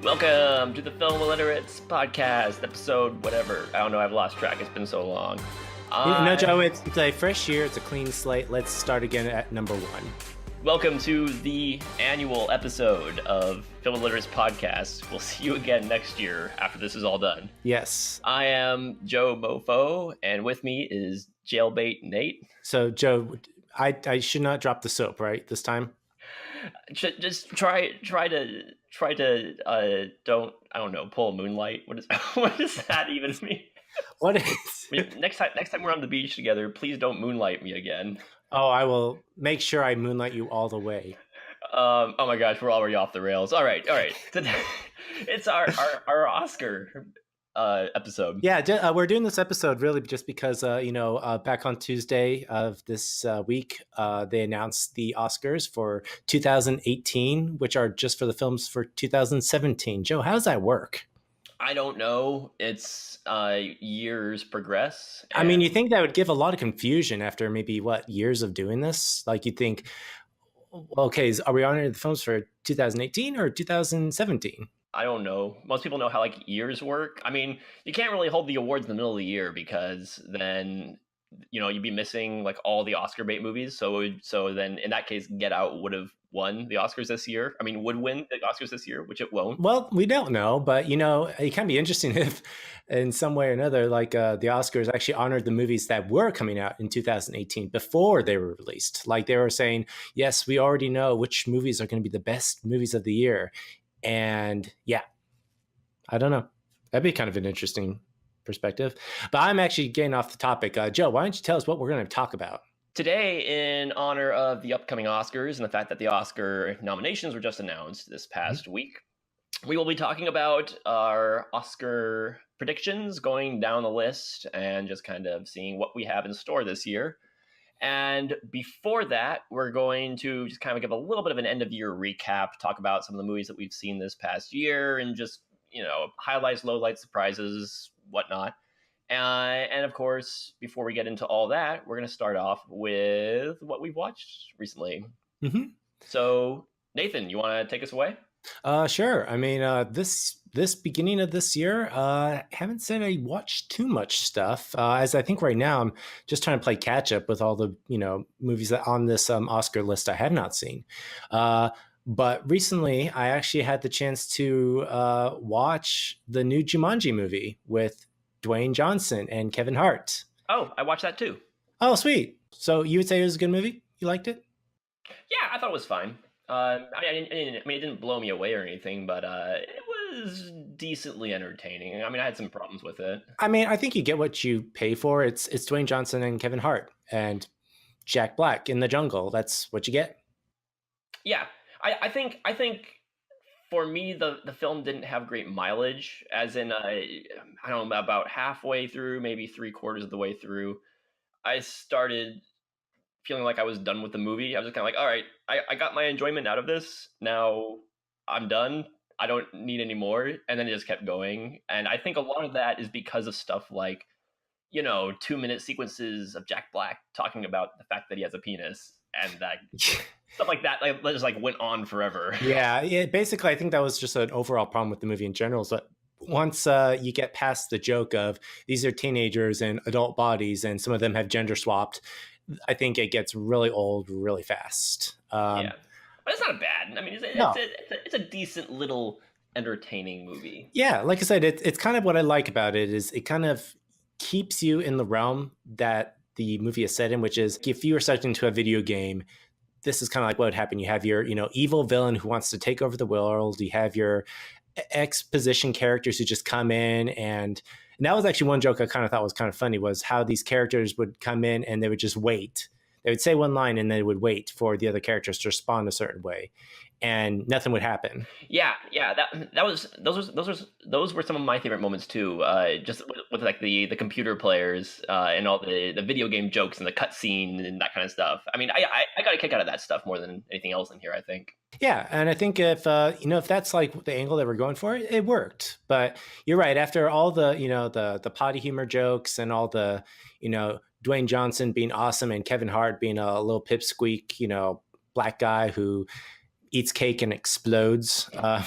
Welcome to the Film Illiterates podcast, episode whatever. I don't know, I've lost track. It's been so long. No, Joe, it's a fresh year. It's a clean slate. Let's start again at number 1. Welcome to the annual episode of Film Illiterates podcast. We'll see you again next year after this is all done. Yes. I am Joe Mofo, and with me is Jailbait Nate. So, Joe, I should not drop the soap, right, this time? Just try to don't know, pull a moonlight. What does that even mean? What is next time we're on the beach together, please don't moonlight me again. Oh, I will make sure I moonlight you all the way. Oh my gosh, we're already off the rails. All right. Today, it's our Oscar episode. Yeah, we're doing this episode really just because back on Tuesday of this week, they announced the Oscars for 2018, which are just for the films for 2017. Joe, how does that work? I don't know. It's years progress. I mean, you think that would give a lot of confusion after maybe years of doing this? Like, you think, okay, are we honoring the films for 2018 or 2017? I don't know. Most people know how years work. I mean, you can't really hold the awards in the middle of the year because then, you'd be missing all the Oscar bait movies. So then in that case, Get Out would have won the Oscars this year. I mean, would win the Oscars this year, which it won't. Well, we don't know, but it can be interesting if in some way or another, the Oscars actually honored the movies that were coming out in 2018 before they were released. Like, they were saying, yes, we already know which movies are going to be the best movies of the year. And yeah, I don't know. That'd be kind of an interesting perspective. But I'm actually getting off the topic. Joe, why don't you tell us what we're going to talk about? Today, in honor of the upcoming Oscars and the fact that the Oscar nominations were just announced this past week, we will be talking about our Oscar predictions, going down the list, and just kind of seeing what we have in store this year. And before that, we're going to just kind of give a little bit of an end-of-year recap, talk about some of the movies that we've seen this past year, and just, highlights, lowlights, surprises, whatnot. And of course, before we get into all that, we're going to start off with what we've watched recently. Mm-hmm. So, Nathan, you want to take us away? Sure. I mean, this beginning of this year, haven't said I watched too much stuff. As I think right now, I'm just trying to play catch up with all the movies that on this Oscar list I have not seen. But recently, I actually had the chance to watch the new Jumanji movie with Dwayne Johnson and Kevin Hart. Oh, I watched that too. Oh, sweet. So you would say it was a good movie? You liked it? Yeah, I thought it was fine. I mean, it didn't blow me away or anything, but it was decently entertaining. I mean, I had some problems with it. I mean, I think you get what you pay for. It's Dwayne Johnson and Kevin Hart and Jack Black in the jungle. That's what you get. Yeah, I think for me, the film didn't have great mileage, as in, I don't know, about halfway through, maybe 3/4 of the way through, I started feeling like I was done with the movie. I was just kind of like, all right, I got my enjoyment out of this. Now I'm done. I don't need any more. And then it just kept going. And I think a lot of that is because of stuff like, 2-minute sequences of Jack Black talking about the fact that he has a penis, and that stuff like that just went on forever. Yeah, basically, I think that was just an overall problem with the movie in general. So once you get past the joke of these are teenagers and adult bodies, and some of them have gender swapped, I think it gets really old really fast. Yeah, but it's not bad. I mean, it's a decent little entertaining movie. Yeah, like I said, it's kind of what I like about it is it kind of keeps you in the realm that the movie is set in, which is if you were sucked into a video game, this is kind of like what would happen. You have your, evil villain who wants to take over the world. You have your exposition characters who just come in, and that was actually one joke I kind of thought was kind of funny, was how these characters would come in and they would just wait. They would say one line and they would wait for the other characters to respond a certain way. and nothing would happen. Yeah. That was those were some of my favorite moments too. Just with like the computer players and all the video game jokes and the cutscene and that kind of stuff. I mean, I got a kick out of that stuff more than anything else in here, I think. Yeah, and I think if if that's like the angle that we're going for, it worked. But you're right. After all the the potty humor jokes and all the Dwayne Johnson being awesome and Kevin Hart being a little pipsqueak, black guy who eats cake and explodes. That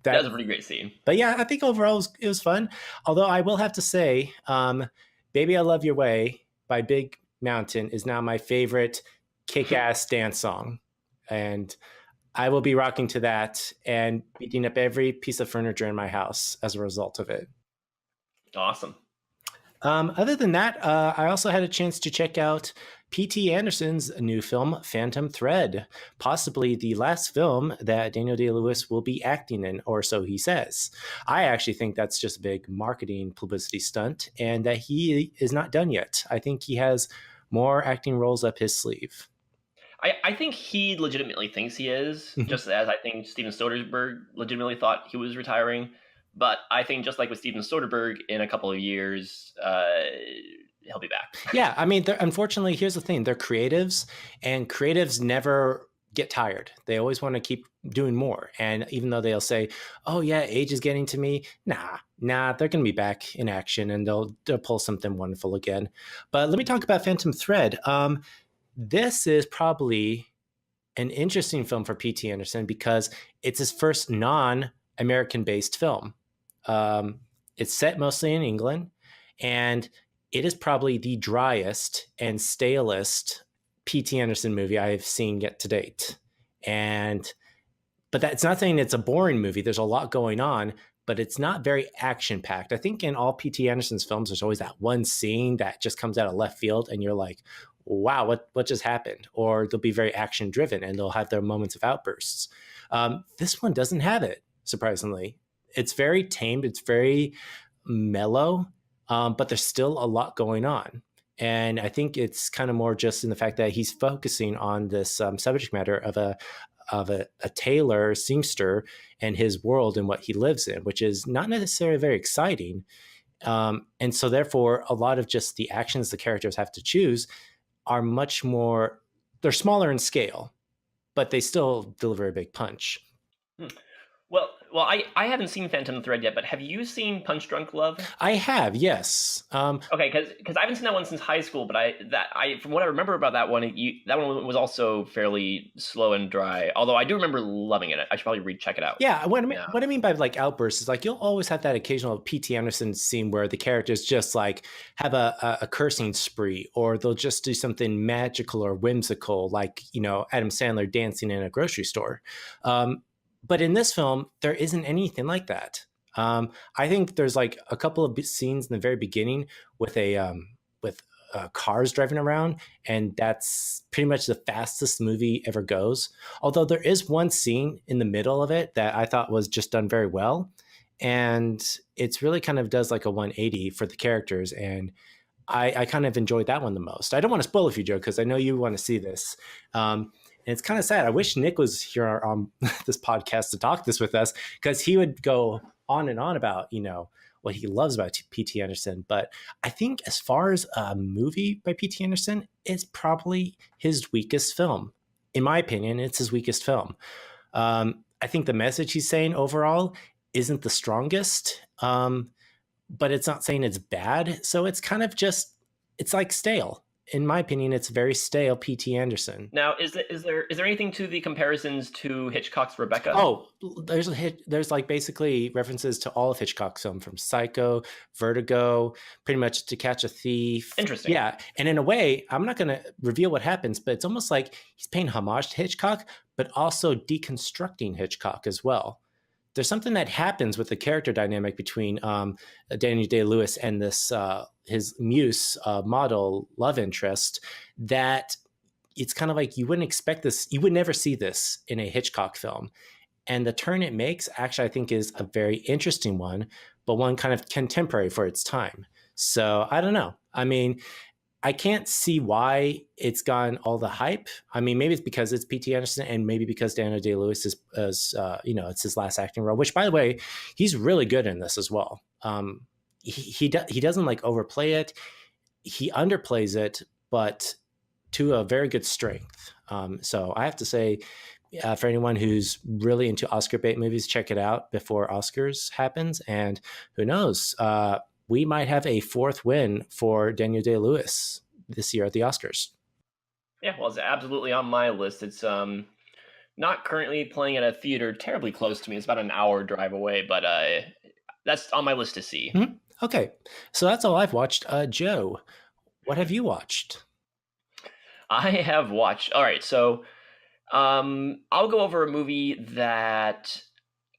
was a pretty great scene. But yeah, I think overall it was fun. Although I will have to say, "Baby I Love Your Way" by Big Mountain is now my favorite kick-ass dance song, and I will be rocking to that and beating up every piece of furniture in my house as a result of it. Awesome. Other than that, I also had a chance to check out P.T. Anderson's new film, Phantom Thread, possibly the last film that Daniel Day-Lewis will be acting in, or so he says. I actually think that's just a big marketing publicity stunt, and that he is not done yet. I think he has more acting roles up his sleeve. I think he legitimately thinks he is, just as I think Steven Soderbergh legitimately thought he was retiring. But I think just like with Steven Soderbergh, in a couple of years, he'll be back. Yeah, I mean, unfortunately, here's the thing. They're creatives, and creatives never get tired. They always want to keep doing more. And even though they'll say, oh, yeah, age is getting to me, nah, they're going to be back in action, and they'll pull something wonderful again. But let me talk about Phantom Thread. This is probably an interesting film for P.T. Anderson because it's his first non-American based film. It's set mostly in England, and it is probably the driest and stalest P.T. Anderson movie I've seen yet to date. But that's not saying it's a boring movie. There's a lot going on, but it's not very action packed. I think in all P.T. Anderson's films, there's always that one scene that just comes out of left field, and you're like, wow, what just happened? Or they'll be very action driven and they'll have their moments of outbursts. This one doesn't have it, surprisingly. It's very tamed. It's very mellow, but there's still a lot going on. And I think it's kind of more just in the fact that he's focusing on this subject matter of a tailor, seamster, and his world and what he lives in, which is not necessarily very exciting. And so therefore, a lot of just the actions the characters have to choose are much more, they're smaller in scale, but they still deliver a big punch. Well, I haven't seen Phantom Thread yet, but have you seen Punch Drunk Love? I have, yes. Okay, because I haven't seen that one since high school, but from what I remember about that one, that one was also fairly slow and dry. Although I do remember loving it. I should probably recheck it out. Yeah, what I mean by like outbursts is like you'll always have that occasional P.T. Anderson scene where the characters just like have a cursing spree, or they'll just do something magical or whimsical, like Adam Sandler dancing in a grocery store. But in this film, there isn't anything like that. I think there's like a couple of scenes in the very beginning with cars driving around, and that's pretty much the fastest the movie ever goes. Although there is one scene in the middle of it that I thought was just done very well, and it's really kind of does like a 180 for the characters, and I kind of enjoyed that one the most. I don't want to spoil it for you, Joe, because I know you want to see this. And it's kind of sad. I wish Nick was here on this podcast to talk this with us, because he would go on and on about, what he loves about P.T. Anderson. But I think as far as a movie by P.T. Anderson, it's probably his weakest film. In my opinion, it's his weakest film. I think the message he's saying overall isn't the strongest, but it's not saying it's bad. So it's kind of just, it's like stale. In my opinion, it's very stale P.T. Anderson. Now, is there anything to the comparisons to Hitchcock's Rebecca? Oh, there's like basically references to all of Hitchcock's film, from Psycho, Vertigo, pretty much To Catch a Thief. Interesting. Yeah, and in a way, I'm not going to reveal what happens, but it's almost like he's paying homage to Hitchcock, but also deconstructing Hitchcock as well. There's something that happens with the character dynamic between Daniel Day-Lewis and this his muse model love interest, that it's kind of like you wouldn't expect this. You would never see this in a Hitchcock film. And the turn it makes, actually, I think is a very interesting one, but one kind of contemporary for its time. So I don't know. I mean, I can't see why it's gotten all the hype. I mean, maybe it's because it's P.T. Anderson, and maybe because Daniel Day-Lewis is it's his last acting role. Which, by the way, he's really good in this as well. He doesn't like overplay it. He underplays it, but to a very good strength. So I have to say, for anyone who's really into Oscar bait movies, check it out before Oscars happens. And who knows, we might have a fourth win for Daniel Day-Lewis this year at the Oscars. Yeah, well, it's absolutely on my list. It's not currently playing at a theater terribly close to me. It's about an hour drive away, but that's on my list to see. Mm-hmm. Okay, so that's all I've watched. Joe, what have you watched? I have watched. All right, so I'll go over a movie that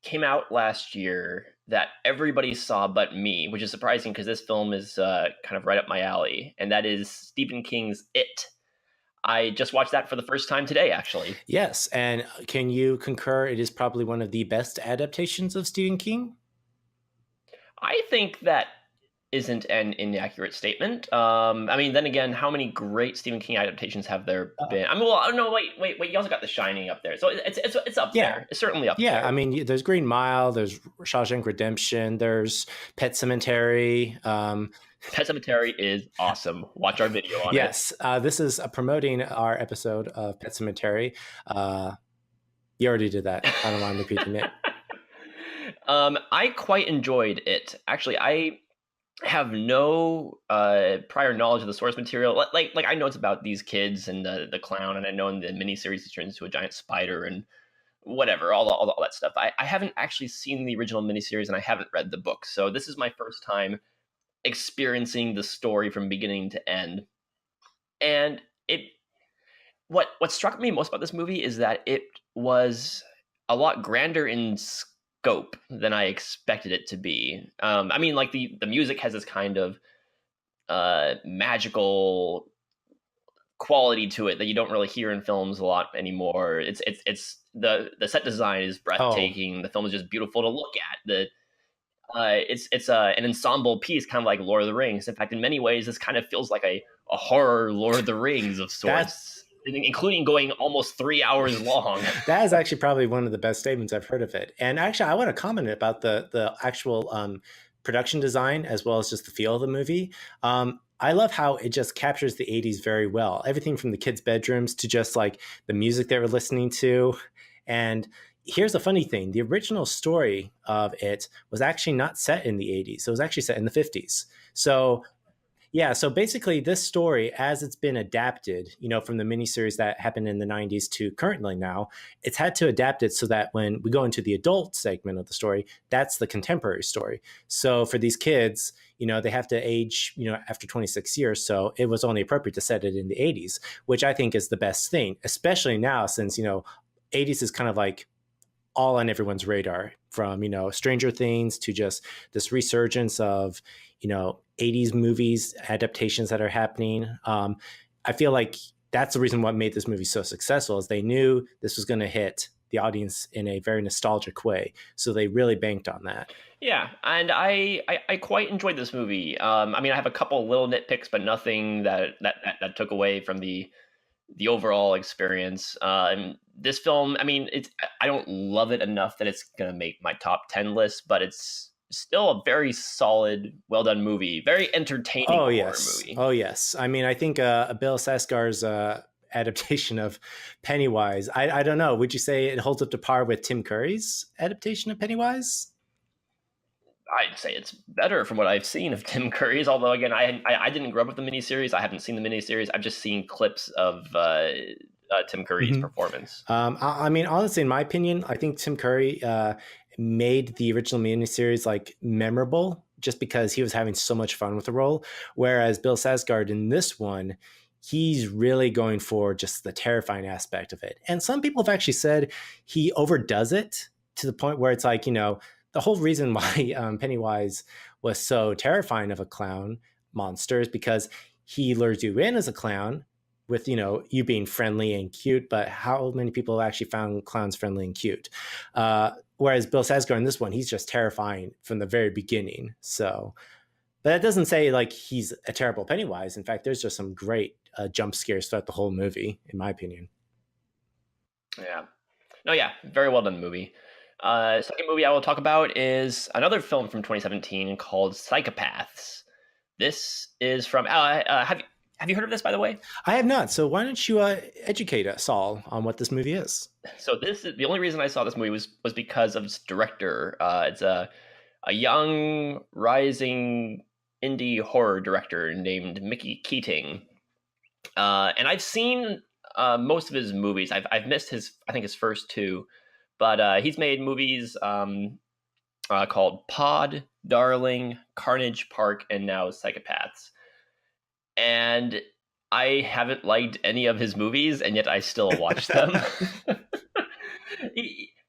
came out last year that everybody saw but me, which is surprising because this film is kind of right up my alley, and that is Stephen King's It. I just watched that for the first time today, actually. Yes, and can you concur it is probably one of the best adaptations of Stephen King? I think that isn't an inaccurate statement. I mean, then again, how many great Stephen King adaptations have there been? I mean, well, no, wait. You also got The Shining up there, so it's up there. It's certainly up there. Yeah, I mean, there's Green Mile, there's Shawshank Redemption, there's Pet Sematary. Pet Sematary is awesome. Watch our video on it. Yes, this is promoting our episode of Pet Sematary. You already did that. I don't mind repeating it. I quite enjoyed it. Actually, I have no prior knowledge of the source material. Like I know it's about these kids and the clown, and I know in the miniseries he turns into a giant spider and whatever, all that stuff. I haven't actually seen the original miniseries, and I haven't read the book, so this is my first time experiencing the story from beginning to end. And what struck me most about this movie is that it was a lot grander in scope than I expected it to be. I mean, like the music has this kind of magical quality to it that you don't really hear in films a lot anymore. It's the set design is breathtaking. Oh. The film is just beautiful to look at. It's an ensemble piece, kind of like Lord of the Rings. In fact, in many ways, this kind of feels like a horror Lord of the Rings of sorts. Including going almost 3 hours long. That is actually probably one of the best statements I've heard of it. And actually, I want to comment about the actual production design as well as just the feel of the movie. I love how it just captures the 80s very well. Everything from the kids' bedrooms to just like the music they were listening to. And here's the funny thing. The original story of it was actually not set in the 80s. It was actually set in the 50s. So yeah, so basically this story, as it's been adapted, from the miniseries that happened in the 90s to currently now, it's had to adapt it so that when we go into the adult segment of the story, that's the contemporary story. So for these kids, they have to age, after 26 years. So it was only appropriate to set it in the 80s, which I think is the best thing, especially now since, 80s is kind of like all on everyone's radar, from, Stranger Things to just this resurgence of, 80s movies adaptations that are happening. I feel like that's the reason what made this movie so successful is they knew this was going to hit the audience in a very nostalgic way. So they really banked on that. Yeah, and I quite enjoyed this movie. I mean, I have a couple little nitpicks, but nothing that took away from the overall experience. This film, I mean, I don't love it enough that it's going to make my top 10 list, but it's still a very solid, well done movie, very entertaining horror movie. Oh yes. I mean, I think Bill Skarsgård's adaptation of Pennywise, I don't know, would you say it holds up to par with Tim Curry's adaptation of Pennywise? I'd say it's better from what I've seen of Tim Curry's, although again, I didn't grow up with the miniseries. I haven't seen the miniseries. I've just seen clips of Tim Curry's performance. I mean, honestly, in my opinion, I think Tim Curry made the original miniseries like memorable just because he was having so much fun with the role. Whereas Bill Skarsgård in this one, he's really going for just the terrifying aspect of it. And some people have actually said he overdoes it to the point where it's like, the whole reason why Pennywise was so terrifying of a clown monster is because he lures you in as a clown with, you being friendly and cute, but how many people have actually found clowns friendly and cute? Whereas Bill Skarsgård in this one, he's just terrifying from the very beginning. So But that doesn't say like he's a terrible Pennywise. In fact, there's just some great jump scares throughout the whole movie, in my opinion. Yeah. No, yeah, very well done movie. Second movie I will talk about is another film from 2017 called Psychopaths. This is from. Have you heard of this, by the way? I have not. So why don't you educate us all on what this movie is? So this is the only reason I saw this movie was because of its director. It's a young rising indie horror director named Mickey Keating, and I've seen most of his movies. I've missed his first two, but he's made movies called Pod, Darling, Carnage Park, and now Psychopaths. And I haven't liked any of his movies, and yet I still watch them.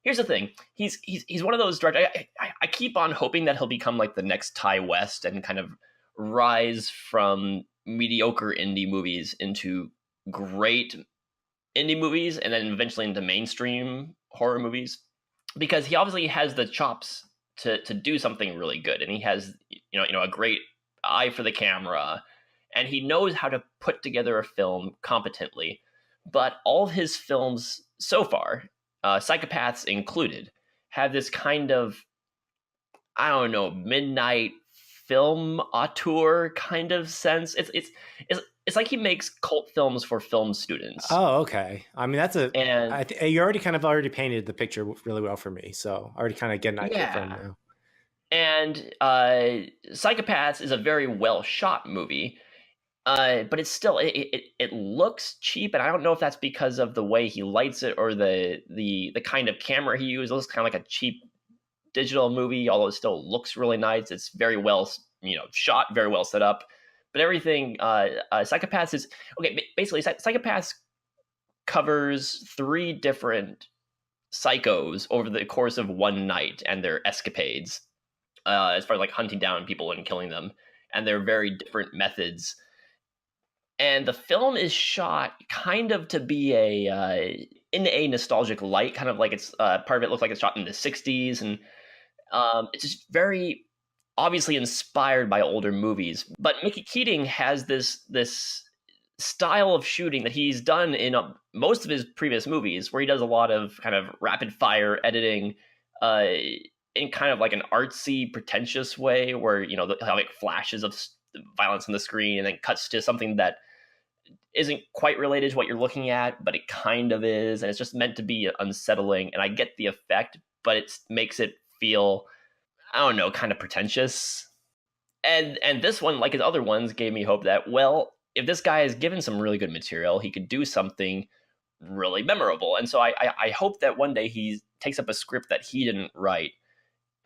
Here's the thing: he's one of those directors. I keep on hoping that he'll become like the next Ty West and kind of rise from mediocre indie movies into great indie movies, and then eventually into mainstream horror movies, because he obviously has the chops to do something really good, and he has a great eye for the camera, and he knows how to put together a film competently. But all of his films so far, Psychopaths included, have this kind of, I don't know, midnight film auteur kind of sense. It's like he makes cult films for film students. Oh, okay. I mean, And you already painted the picture really well for me. So I already kind of get an idea from now. And Psychopaths is a very well shot movie. But it's still it looks cheap, and I don't know if that's because of the way he lights it or the kind of camera he uses. It looks kind of like a cheap digital movie, although it still looks really nice. It's very well shot, very well set up. But everything Psychopaths is okay. Basically, Psychopaths covers 3 different psychos over the course of one night and their escapades, as far as like hunting down people and killing them, and their very different methods. And the film is shot kind of to be in a nostalgic light, kind of like it's part of it looks like it's shot in the 60s, and it's just very obviously inspired by older movies. But Mickey Keating has this style of shooting that he's done in most of his previous movies, where he does a lot of kind of rapid fire editing in kind of like an artsy, pretentious way, where he'll have like flashes of violence on the screen and then cuts to something that isn't quite related to what you're looking at, but it kind of is, and it's just meant to be unsettling. And I get the effect, but it makes it feel, I don't know, kind of pretentious. And this one, like his other ones, gave me hope that, well, if this guy is given some really good material, he could do something really memorable. And so I hope that one day he takes up a script that he didn't write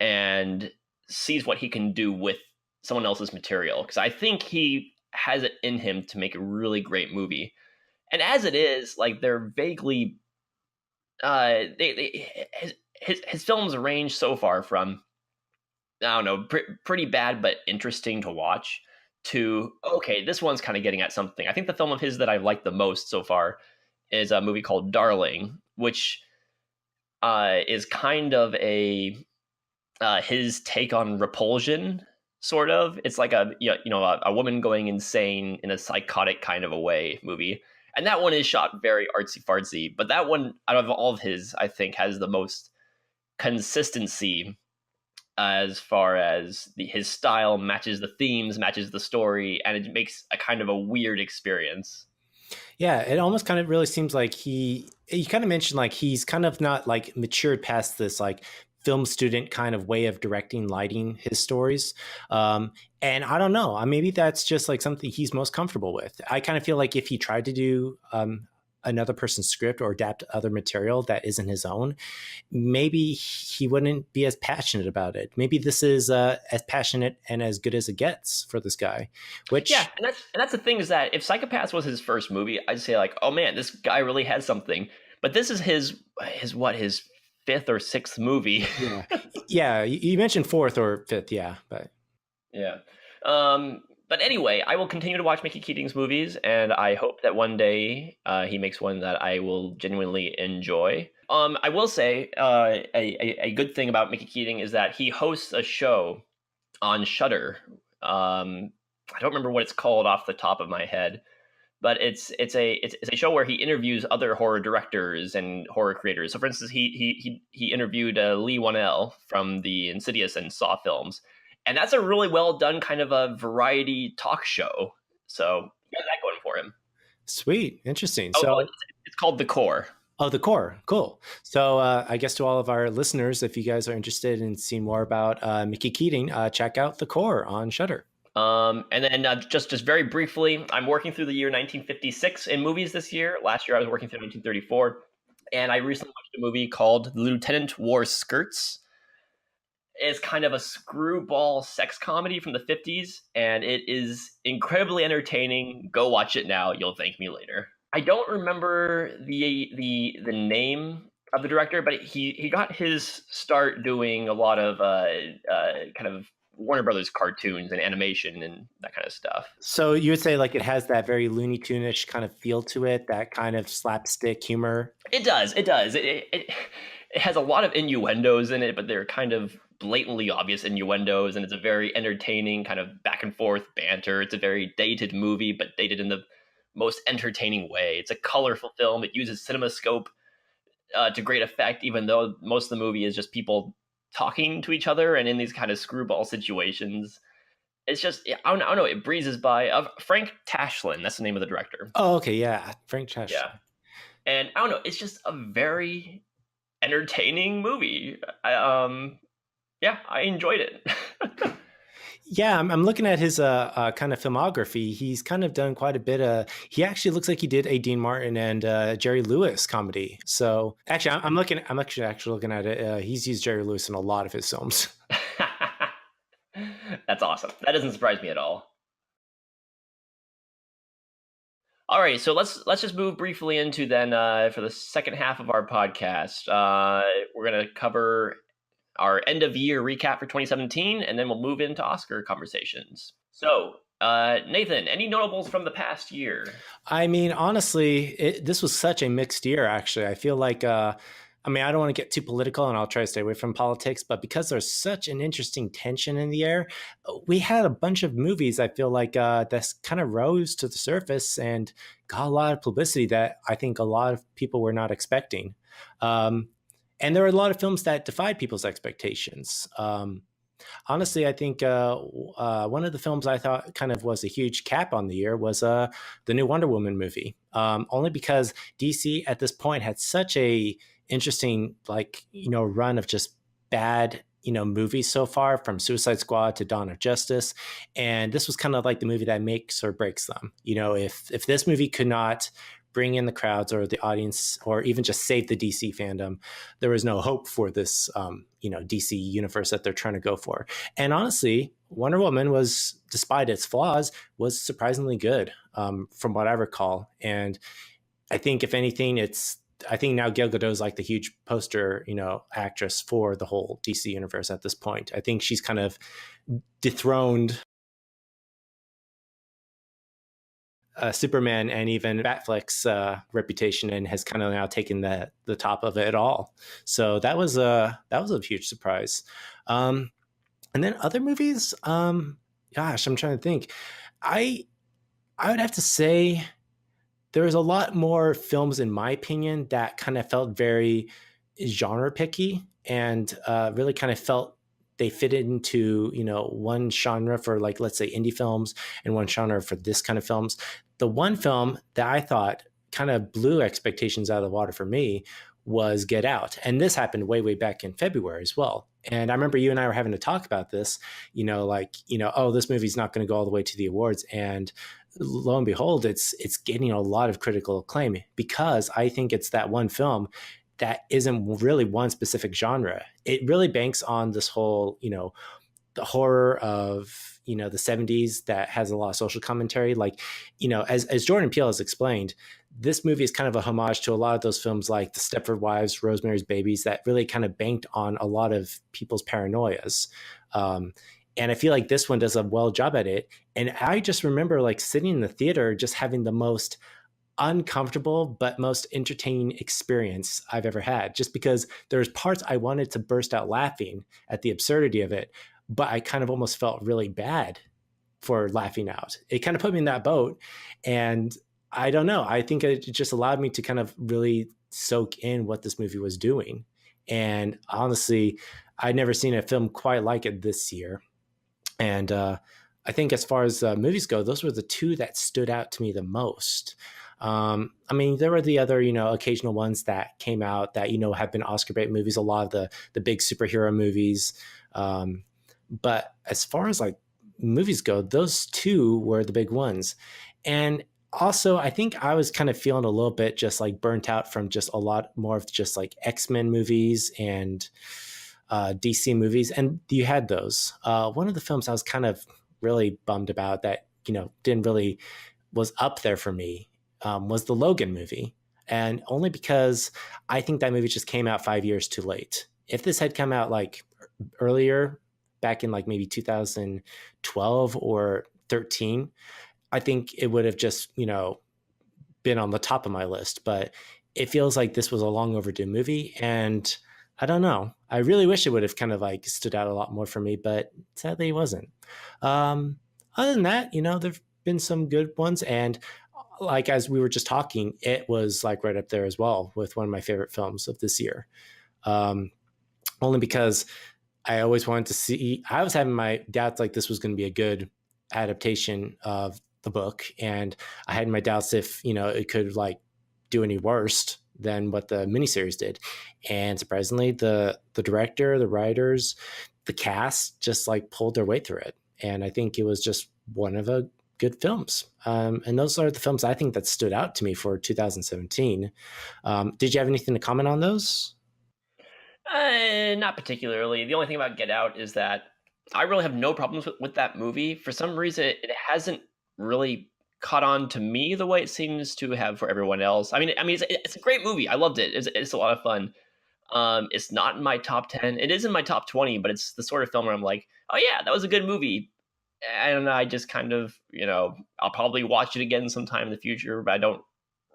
and sees what he can do with someone else's material, because I think he has it in him to make a really great movie. And as it is, like, they're vaguely his films range so far from, I don't know, pretty bad but interesting to watch, to, okay, this one's kind of getting at something. I think the film of his that I've liked the most so far is a movie called Darling, which is kind of his take on Repulsion, sort of. It's like a woman going insane in a psychotic kind of a way movie. And that one is shot very artsy fartsy, but that one, out of all of his, I think has the most consistency as far as his style matches the themes, matches the story, and it makes a kind of a weird experience. Yeah, it almost kind of really seems like you kind of mentioned like he's kind of not like matured past this like film student kind of way of directing, lighting his stories. And I don't know, maybe that's just like something he's most comfortable with. I kind of feel like if he tried to do another person's script or adapt other material that isn't his own, maybe he wouldn't be as passionate about it. Maybe this is as passionate and as good as it gets for this guy. Which, yeah, and that's the thing, is that if Psychopaths was his first movie, I'd say like, oh man, this guy really has something. But this is his 5th or 6th movie. Yeah, you mentioned 4th or 5th, yeah, but yeah. But anyway, I will continue to watch Mickey Keating's movies, and I hope that one day he makes one that I will genuinely enjoy. I will say a good thing about Mickey Keating is that he hosts a show on Shudder I don't remember what it's called off the top of my head, but it's a show where he interviews other horror directors and horror creators. So, for instance, he interviewed Lee Wanell from the Insidious and Saw films, and that's a really well done kind of a variety talk show. So he has that going for him. Sweet, interesting. Oh, So, it's called The Core. oh, the core, cool. So, I guess to all of our listeners, if you guys are interested in seeing more about Mickey Keating, check out the core on Shudder. And then just very briefly, I'm working through the year 1956 in movies this year. Last year I was working through 1934, and I recently watched a movie called Lieutenant Wore Skirts. It's kind of a screwball sex comedy from the 50s, and it is incredibly entertaining. Go watch it now. You'll thank me later. I don't remember the name of the director, but he got his start doing a lot of kind of Warner Brothers cartoons and animation and that kind of stuff. So you would say like it has that very Looney Tune-ish kind of feel to it, that kind of slapstick humor. It does. It does. It has a lot of innuendos in it, but they're kind of blatantly obvious innuendos, and it's a very entertaining kind of back and forth banter. It's a very dated movie, but dated in the most entertaining way. It's a colorful film. It uses CinemaScope to great effect, even though most of the movie is just people talking to each other and in these kind of screwball situations. It's just, I don't know, it breezes by. Frank Tashlin, that's the name of the director. Oh, okay, yeah, Frank Tashlin. Yeah, and I don't know, it's just a very entertaining movie. Yeah, I enjoyed it. Yeah, I'm looking at his kind of filmography. He's kind of done quite a bit. He actually looks like he did a Dean Martin and Jerry Lewis comedy. So actually, I'm actually looking at it. He's used Jerry Lewis in a lot of his films. That's awesome. That doesn't surprise me at all. All right, so let's just move briefly into then for the second half of our podcast. We're gonna cover our end of year recap for 2017, and then we'll move into Oscar conversations. So, Nathan, any notables from the past year? I mean, honestly, this was such a mixed year, actually. I feel like, I don't want to get too political, and I'll try to stay away from politics, but because there's such an interesting tension in the air, we had a bunch of movies, I feel like, that kind of rose to the surface and got a lot of publicity that I think a lot of people were not expecting. And there were a lot of films that defied people's expectations. Honestly, I think one of the films I thought kind of was a huge cap on the year was the new Wonder Woman movie. Only because DC at this point had such a interesting run of just bad movies so far, from Suicide Squad to Dawn of Justice, and this was kind of like the movie that makes or breaks them. If this movie could not bring in the crowds or the audience, or even just save the DC fandom, there was no hope for this, DC universe that they're trying to go for. And honestly, Wonder Woman was, despite its flaws, was surprisingly good, from what I recall. And I think, if anything, I think now Gal Gadot is like the huge poster, actress for the whole DC universe at this point. I think she's kind of dethroned Superman and even Batfleck's reputation, and has kind of now taken the top of it all. So that was a huge surprise. And then other movies, gosh, I'm trying to think. I would have to say there was a lot more films, in my opinion, that kind of felt very genre picky and really kind of felt they fit into, one genre for, like, let's say indie films, and one genre for this kind of films. The one film that I thought kind of blew expectations out of the water for me was Get Out. And this happened way, way back in February as well. And I remember you and I were having to talk about this, oh, this movie's not going to go all the way to the awards. And lo and behold, it's getting a lot of critical acclaim, because I think it's that one film that isn't really one specific genre. It really banks on this whole, the horror of, the 70s that has a lot of social commentary. Like, as Jordan Peele has explained, this movie is kind of a homage to a lot of those films like The Stepford Wives, Rosemary's Babies, that really kind of banked on a lot of people's paranoias. And I feel like this one does a well job at it. And I just remember, like, sitting in the theater just having the most uncomfortable but most entertaining experience I've ever had, just because there's parts I wanted to burst out laughing at the absurdity of it, but I kind of almost felt really bad for laughing out. It kind of put me in that boat. And I don't know. I think it just allowed me to kind of really soak in what this movie was doing. And honestly, I'd never seen a film quite like it this year. And I think as far as movies go, those were the two that stood out to me the most. I mean, there were the other, occasional ones that came out that, have been Oscar bait movies, a lot of the big superhero movies. But as far as like movies go, those two were the big ones. And also, I think I was kind of feeling a little bit just like burnt out from just a lot more of just like X-Men movies and DC movies. And you had those. One of the films I was kind of really bummed about that, didn't really was up there for me was the Logan movie. And only because I think that movie just came out 5 years too late. If this had come out like earlier, back in like maybe 2012 or 13, I think it would have just, been on the top of my list. But it feels like this was a long overdue movie. And I don't know. I really wish it would have kind of like stood out a lot more for me, but sadly it wasn't. Other than that, there've been some good ones. And like, as we were just talking, it was like right up there as well with one of my favorite films of this year. Only because I always wanted to see, I was having my doubts like this was going to be a good adaptation of the book. And I had my doubts if, it could like do any worse than what the miniseries did. And surprisingly, the director, the writers, the cast just like pulled their way through it. And I think it was just one of the good films. And those are the films I think that stood out to me for 2017. Did you have anything to comment on those? Not particularly. The only thing about Get Out is that I really have no problems with that movie. For some reason, it hasn't really caught on to me the way it seems to have for everyone else. I mean, it's a great movie. I loved it. It's a lot of fun. It's not in my top 10. It is in my top 20, but it's the sort of film where I'm like, oh yeah, that was a good movie. And I just kind of, I'll probably watch it again sometime in the future, but I don't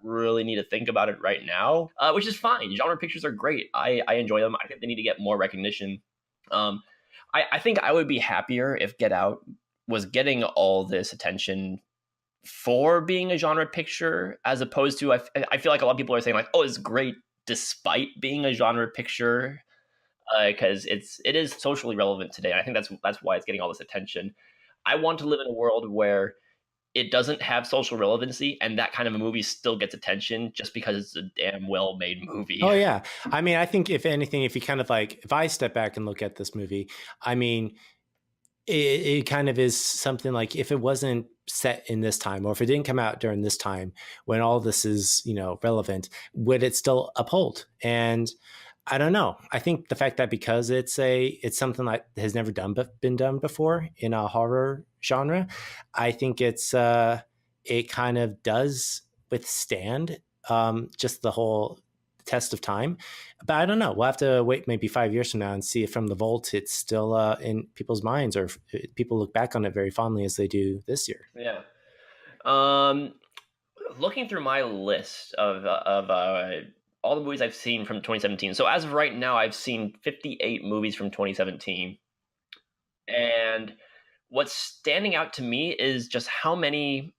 really need to think about it right now, which is fine. Genre pictures are great. I enjoy them. I think they need to get more recognition. I think I would be happier if Get Out was getting all this attention for being a genre picture, as opposed to, I feel like a lot of people are saying like, oh, it's great despite being a genre picture, because it is socially relevant today. And I think that's why it's getting all this attention. I want to live in a world where it doesn't have social relevancy and that kind of a movie still gets attention just because it's a damn well-made movie. Oh yeah. I mean, I think if anything, if you kind of like, if I step back and look at this movie, I mean, it kind of is something like if it wasn't set in this time, or if it didn't come out during this time when all this is, relevant, would it still uphold? And I don't know. I think the fact that because it's something that has never been done before in a horror genre, I think it kind of does withstand just the whole test of time. But I don't know. We'll have to wait maybe 5 years from now and see if from the vault it's still in people's minds, or if people look back on it very fondly as they do this year. Yeah. Looking through my list of all the movies I've seen from 2017. So as of right now, I've seen 58 movies from 2017. And what's standing out to me is just how many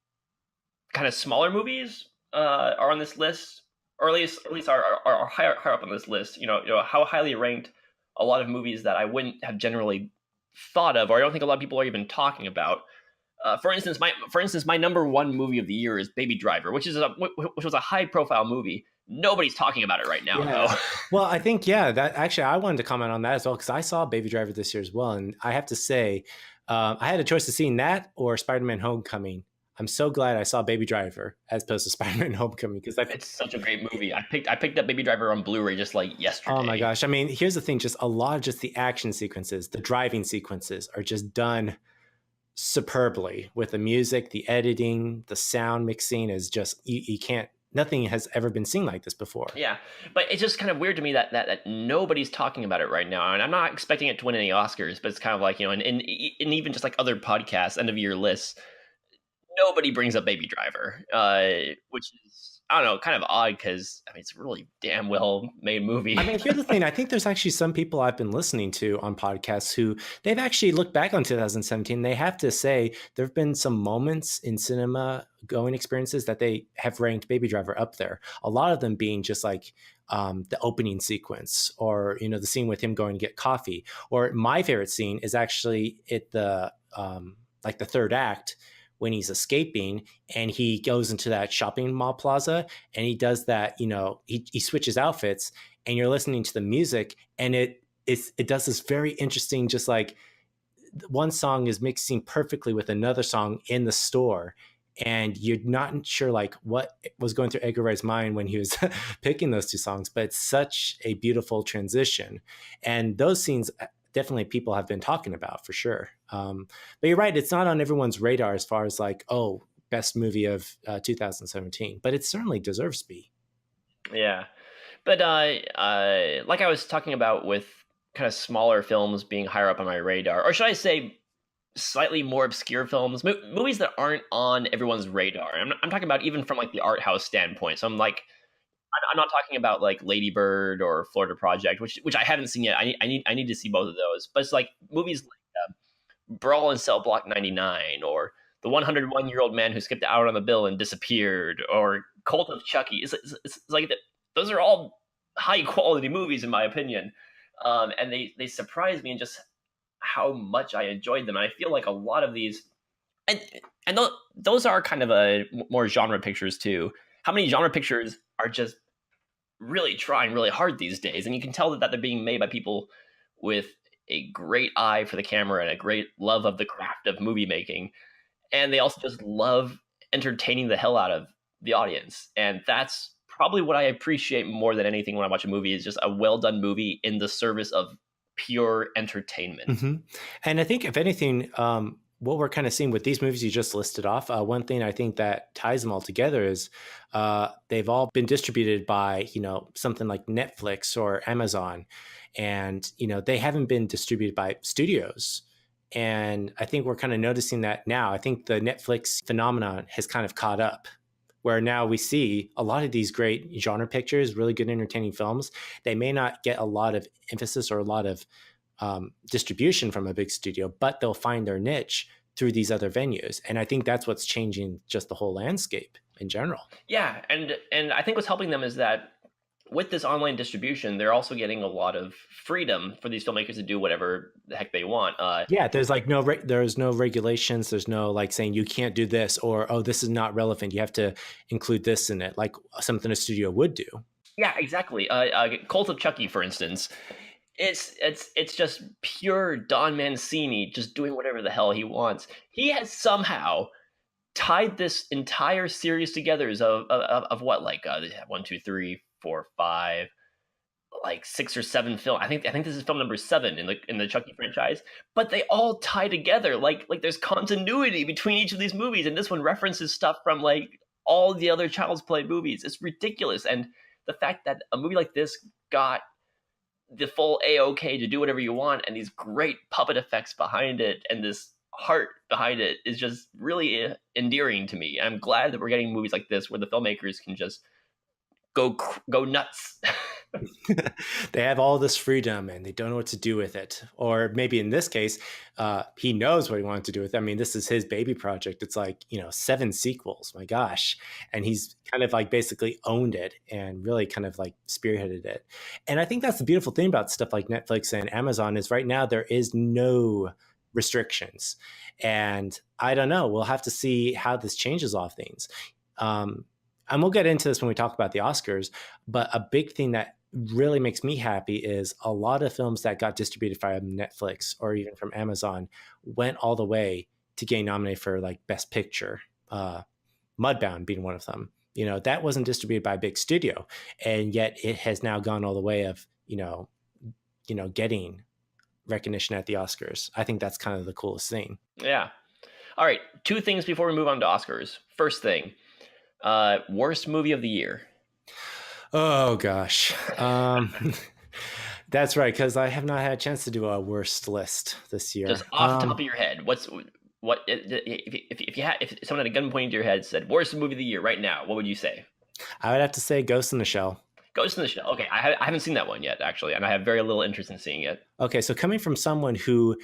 kind of smaller movies are on this list, or at least are higher up on this list. How highly ranked a lot of movies that I wouldn't have generally thought of, or I don't think a lot of people are even talking about. For instance, my number one movie of the year is Baby Driver, which was a high profile movie. Nobody's talking about it right now, though. Well, I think, that actually I wanted to comment on that as well, because I saw Baby Driver this year as well. And I have to say, I had a choice of seeing that or Spider-Man Homecoming. I'm so glad I saw Baby Driver as opposed to Spider-Man Homecoming, because it's such a great movie. I picked up Baby Driver on Blu-ray just like yesterday. Oh my gosh. I mean, here's the thing, just a lot of just the action sequences, the driving sequences are just done superbly with the music, the editing, the sound mixing is just, you can't, nothing has ever been seen like this before. Yeah, but it's just kind of weird to me that nobody's talking about it right now. And I'm not expecting it to win any Oscars, but it's kind of like, and even just like other podcasts, end of year lists, nobody brings up Baby Driver, which is I don't know, kind of odd because I mean it's a really damn well made movie. I mean, here's the thing. I think there's actually some people I've been listening to on podcasts who they've actually looked back on 2017. They have to say there have been some moments in cinema going experiences that they have ranked Baby Driver up there. A lot of them being just like the opening sequence, or the scene with him going to get coffee. Or my favorite scene is actually at the like the third act when he's escaping and he goes into that shopping mall plaza and he does that, he switches outfits and you're listening to the music and it does this very interesting, just like one song is mixing perfectly with another song in the store. And you're not sure like what was going through Edgar Wright's mind when he was picking those two songs, but it's such a beautiful transition. And those scenes definitely people have been talking about for sure. But you're right, it's not on everyone's radar as far as like, oh, best movie of 2017, but it certainly deserves to be. Yeah, but like I was talking about with kind of smaller films being higher up on my radar, or should I say slightly more obscure films, movies that aren't on everyone's radar. I'm talking about even from like the art house standpoint. So I'm not talking about like Lady Bird or Florida Project, which I haven't seen yet. I need to see both of those. But it's like movies like Brawl in Cell Block 99, or The 101-Year-Old Man Who Skipped Out on the Bill and Disappeared, or Cult of Chucky. It's like those are all high quality movies in my opinion, and they surprised me in just how much I enjoyed them. And I feel like a lot of these, and those are kind of a more genre pictures too. How many genre pictures are just really trying really hard these days, and you can tell that they're being made by people with a great eye for the camera and a great love of the craft of movie making, and they also just love entertaining the hell out of the audience. And that's probably what I appreciate more than anything when I watch a movie, is just a well done movie in the service of pure entertainment. Mm-hmm. And I think if anything, what we're kind of seeing with these movies you just listed off, one thing I think that ties them all together is they've all been distributed by, something like Netflix or Amazon. And, they haven't been distributed by studios. And I think we're kind of noticing that now. I think the Netflix phenomenon has kind of caught up, where now we see a lot of these great genre pictures, really good entertaining films. They may not get a lot of emphasis or a lot of distribution from a big studio, but they'll find their niche through these other venues. And I think that's what's changing just the whole landscape in general. Yeah, and I think what's helping them is that with this online distribution, they're also getting a lot of freedom for these filmmakers to do whatever the heck they want. Yeah, there's like there's no regulations. There's no like saying you can't do this, or, oh, this is not relevant, you have to include this in it, like something a studio would do. Yeah, exactly. Cult of Chucky, for instance, it's just pure Don Mancini just doing whatever the hell he wants. He has somehow tied this entire series together of what, like 1, 2, 3, 4, 5, like 6 or 7 film. I think this is film number 7 in the Chucky franchise. But they all tie together. Like there's continuity between each of these movies, and this one references stuff from like all the other Child's Play movies. It's ridiculous, and the fact that a movie like this got the full A-OK to do whatever you want, and these great puppet effects behind it, and this heart behind it, is just really endearing to me. I'm glad that we're getting movies like this where the filmmakers can just go nuts. They have all this freedom and they don't know what to do with it. Or maybe in this case, he knows what he wanted to do with it. I mean, this is his baby project. It's like, 7 sequels, my gosh. And he's kind of like basically owned it and really kind of like spearheaded it. And I think that's the beautiful thing about stuff like Netflix and Amazon, is right now there is no restrictions. And I don't know, we'll have to see how this changes all things. And we'll get into this when we talk about the Oscars, but a big thing that really makes me happy is a lot of films that got distributed by Netflix or even from Amazon went all the way to getting nominated for like Best Picture, Mudbound being one of them. That wasn't distributed by a big studio, and yet it has now gone all the way of, getting recognition at the Oscars. I think that's kind of the coolest thing. Yeah. All right. 2 things before we move on to Oscars. First thing, worst movie of the year. Oh gosh. That's right, because I have not had a chance to do a worst list this year. Just off the top of your head, if someone had a gun pointing to your head said worst movie of the year right now, what would you say? I would have to say Ghost in the Shell. Ghost in the Shell. Okay, I haven't seen that one yet, actually, and I have very little interest in seeing it. Okay, so coming from someone who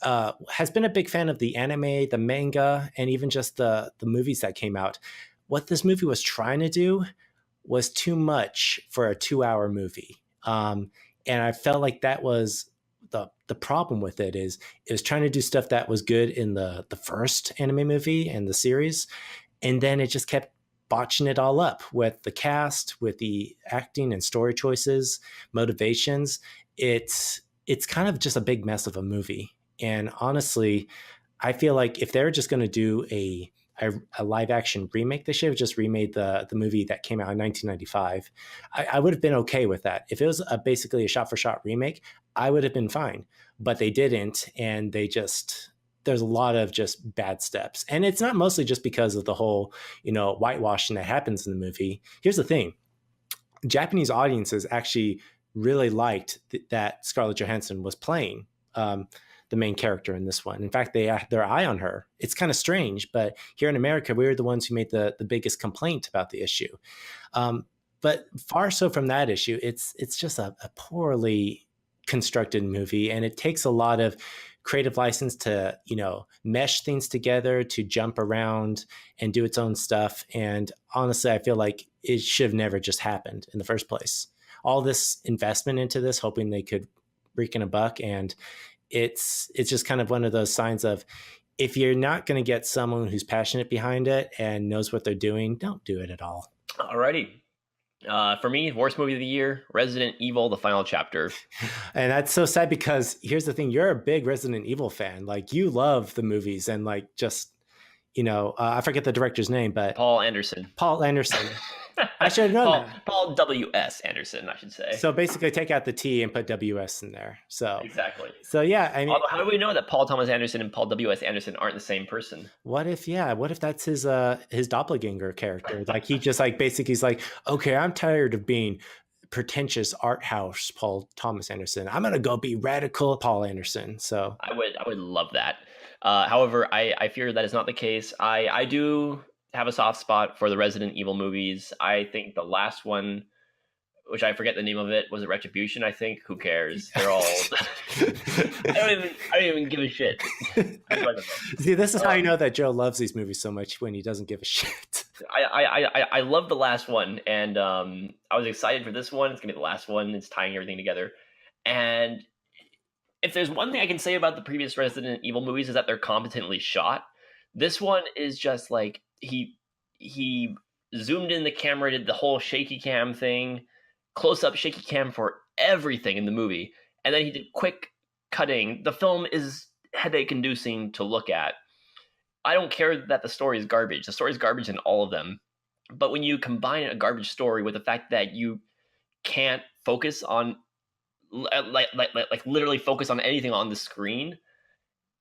has been a big fan of the anime, the manga, and even just the movies that came out, what this movie was trying to do was too much for a 2 hour movie. And I felt like that was the problem with it is it was trying to do stuff that was good in the first anime movie and the series, and then it just kept botching it all up with the cast, with the acting and story choices, motivations. It's kind of just a big mess of a movie. And honestly, I feel like if they're just going to do a live action remake, they should have just remade the movie that came out in 1995. I would have been okay with that. If it was basically a shot for shot remake, I would have been fine. But they didn't, and there's a lot of just bad steps. And it's not mostly just because of the whole, whitewashing that happens in the movie. Here's the thing. Japanese audiences actually really liked that Scarlett Johansson was playing the main character in this one. In fact, they had their eye on her. It's kind of strange, but here in America, we were the ones who made the biggest complaint about the issue. But far so from that issue, it's just a poorly constructed movie, and it takes a lot of creative license to mesh things together, to jump around and do its own stuff. And honestly, I feel like it should have never just happened in the first place. All this investment into this, hoping they could rake in a buck, and it's just kind of one of those signs of, if you're not going to get someone who's passionate behind it and knows what they're doing, don't do it at all. Alrighty. For me, worst movie of the year, Resident Evil, the final chapter. And that's so sad because here's the thing. You're a big Resident Evil fan. Like, you love the movies, and like, just, I forget the director's name, but Paul Anderson. I should have known that. Paul W.S. Anderson, I should say. So basically take out the T and put W.S. in there. So exactly. So yeah, I mean, although, how do we know that Paul Thomas Anderson and Paul W.S. Anderson aren't the same person? What if that's his doppelganger character? Like, he just basically he's like, okay, I'm tired of being pretentious art house Paul Thomas Anderson. I'm gonna go be radical Paul Anderson. So I would love that. However, I fear that is not the case. I do have a soft spot for the Resident Evil movies. I think the last one, which I forget the name of it, was it Retribution? I think. Who cares? They're all. I don't even give a shit. See, this is how you know that Joe loves these movies so much, when he doesn't give a shit. I love the last one, and I was excited for this one. It's gonna be the last one. It's tying everything together, and if there's one thing I can say about the previous Resident Evil movies, is that they're competently shot. This one is just like, he zoomed in the camera, did the whole shaky cam thing, close up shaky cam for everything in the movie, and then he did quick cutting. The film is headache inducing to look at. I don't care that the story is garbage. The story is garbage in all of them, but when you combine a garbage story with the fact that you can't focus on like literally focus on anything on the screen,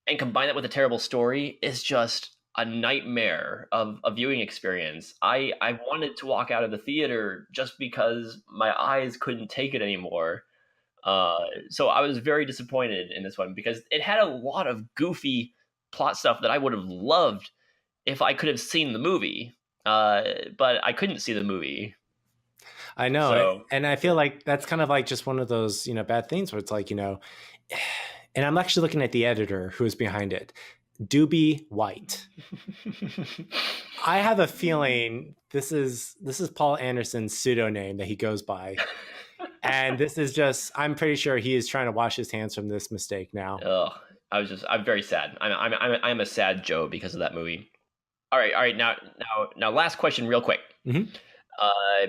and combine that with a terrible story, is just a nightmare of a viewing experience. I wanted to walk out of the theater just because my eyes couldn't take it anymore. So I was very disappointed in this one, because it had a lot of goofy plot stuff that I would have loved if I could have seen the movie. But I couldn't see the movie. I know. So, and I feel like that's kind of like just one of those, bad things where it's like, and I'm actually looking at the editor who is behind it. Doobie White. I have a feeling this is Paul Anderson's pseudonym that he goes by, and this is just, I'm pretty sure he is trying to wash his hands from this mistake now. I'm very sad. I'm a sad Joe because of that movie. All right. Now, last question, real quick. Mm-hmm.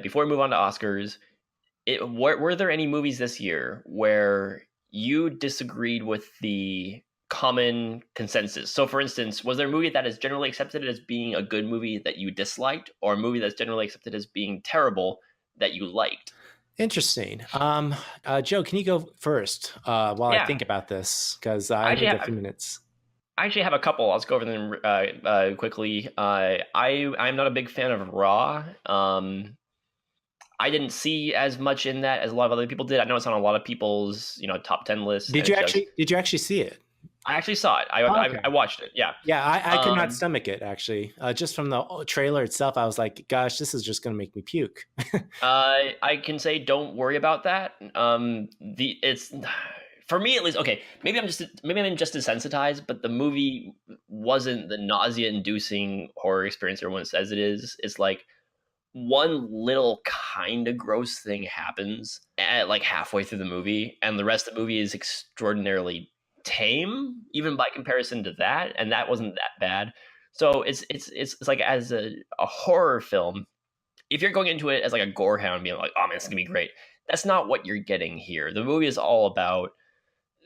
Before we move on to Oscars, were there any movies this year where you disagreed with the common consensus? So, for instance, was there a movie that is generally accepted as being a good movie that you disliked, or a movie that's generally accepted as being terrible that you liked? Interesting. Joe, can you go first while I think about this? Because I need a few minutes. I actually have a couple. I'll just go over them quickly. I'm not a big fan of Raw. I didn't see as much in that as a lot of other people did. I know it's on a lot of people's, top 10 lists. Did you actually see it? I actually saw it. Oh, I okay. watched it. Yeah. Yeah, I could not Um, stomach it actually. Just from the trailer itself, I was like, "Gosh, this is just going to make me puke." I can say don't worry about that. The it's for me at least. Okay, maybe I'm just desensitized, but the movie wasn't the nausea-inducing horror experience everyone says it is. It's like one little kind of gross thing happens at like halfway through the movie, and the rest of the movie is extraordinarily tame, even by comparison to that, and that wasn't that bad. So it's like as a horror film, if you're going into it as like a gore hound being like, oh man, this is gonna be great, that's not what you're getting here. The movie is all about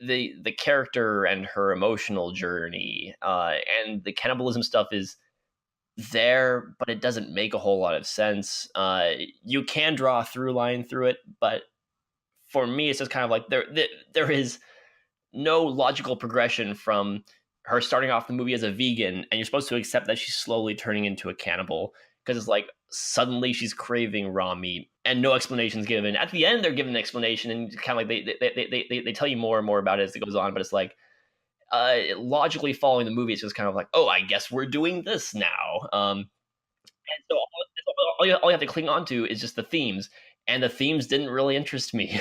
the character and her emotional journey, and the cannibalism stuff is there, but it doesn't make a whole lot of sense. You can draw a through line through it, but for me, it's just kind of like there is no logical progression from her starting off the movie as a vegan, and you're supposed to accept that she's slowly turning into a cannibal because it's like suddenly she's craving raw meat and no explanations given. At the end, they're given an explanation and kind of like they tell you more and more about it as it goes on, but it's like logically following the movie, it's just kind of like, oh, I guess we're doing this now. And so all you have to cling on to is just the themes, and the themes didn't really interest me.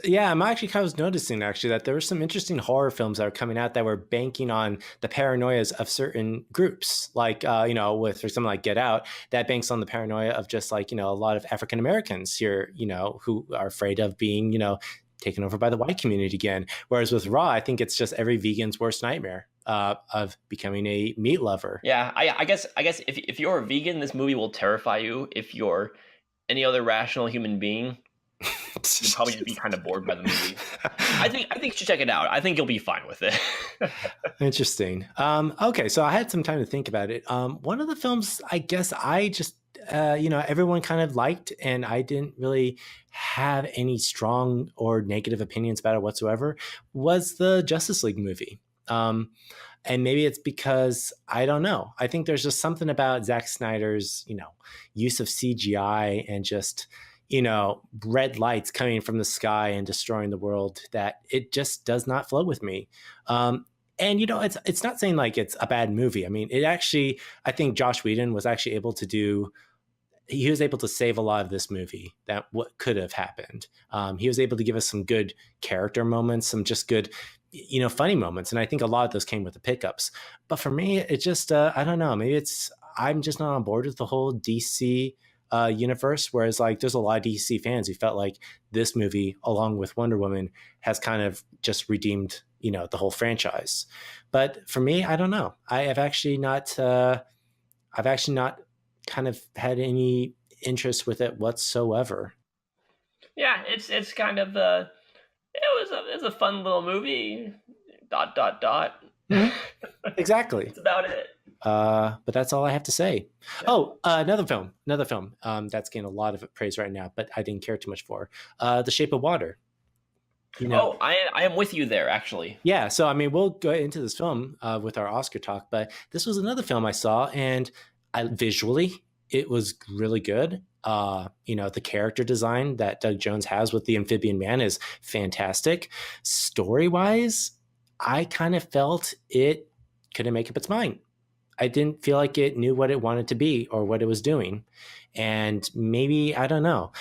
Yeah, I'm actually kind of noticing actually that there were some interesting horror films that were coming out that were banking on the paranoias of certain groups, like with for something like Get Out, that banks on the paranoia of just like a lot of African Americans here, who are afraid of being taken over by the white community again. Whereas with Raw, I think it's just every vegan's worst nightmare of becoming a meat lover. Yeah, I guess if you're a vegan, this movie will terrify you. If you're any other rational human being, you'll probably just be kind of bored by the movie. I think you should check it out. I think you'll be fine with it. Interesting. Okay, so I had some time to think about it. One of the films I guess I just everyone kind of liked, and I didn't really have any strong or negative opinions about it whatsoever, was the Justice League movie. And maybe it's because I don't know. I think there's just something about Zack Snyder's, use of CGI and just, red lights coming from the sky and destroying the world that it just does not flow with me. And it's not saying like it's a bad movie. I mean, it actually, I think Josh Whedon was actually able to do. He was able to save a lot of this movie that what could have happened. He was able to give us some good character moments, some just good, funny moments. And I think a lot of those came with the pickups. But for me, it just, I don't know, maybe I'm just not on board with the whole DC universe. Whereas like there's a lot of DC fans who felt like this movie, along with Wonder Woman, has kind of just redeemed, the whole franchise. But for me, I don't know. I've actually not kind of had any interest with it whatsoever. Yeah, it's kind of it was a fun little movie. Dot dot dot. Mm-hmm. Exactly. That's about it. But that's all I have to say. Oh, another film that's getting a lot of praise right now, but I didn't care too much for The Shape of Water. Oh, I am with you there, actually. Yeah, so I mean, we'll go into this film with our Oscar talk, but this was another film I saw, and visually, it was really good. The character design that Doug Jones has with the amphibian man is fantastic. Story-wise, I kind of felt it couldn't make up its mind. I didn't feel like it knew what it wanted to be or what it was doing. And maybe, I don't know.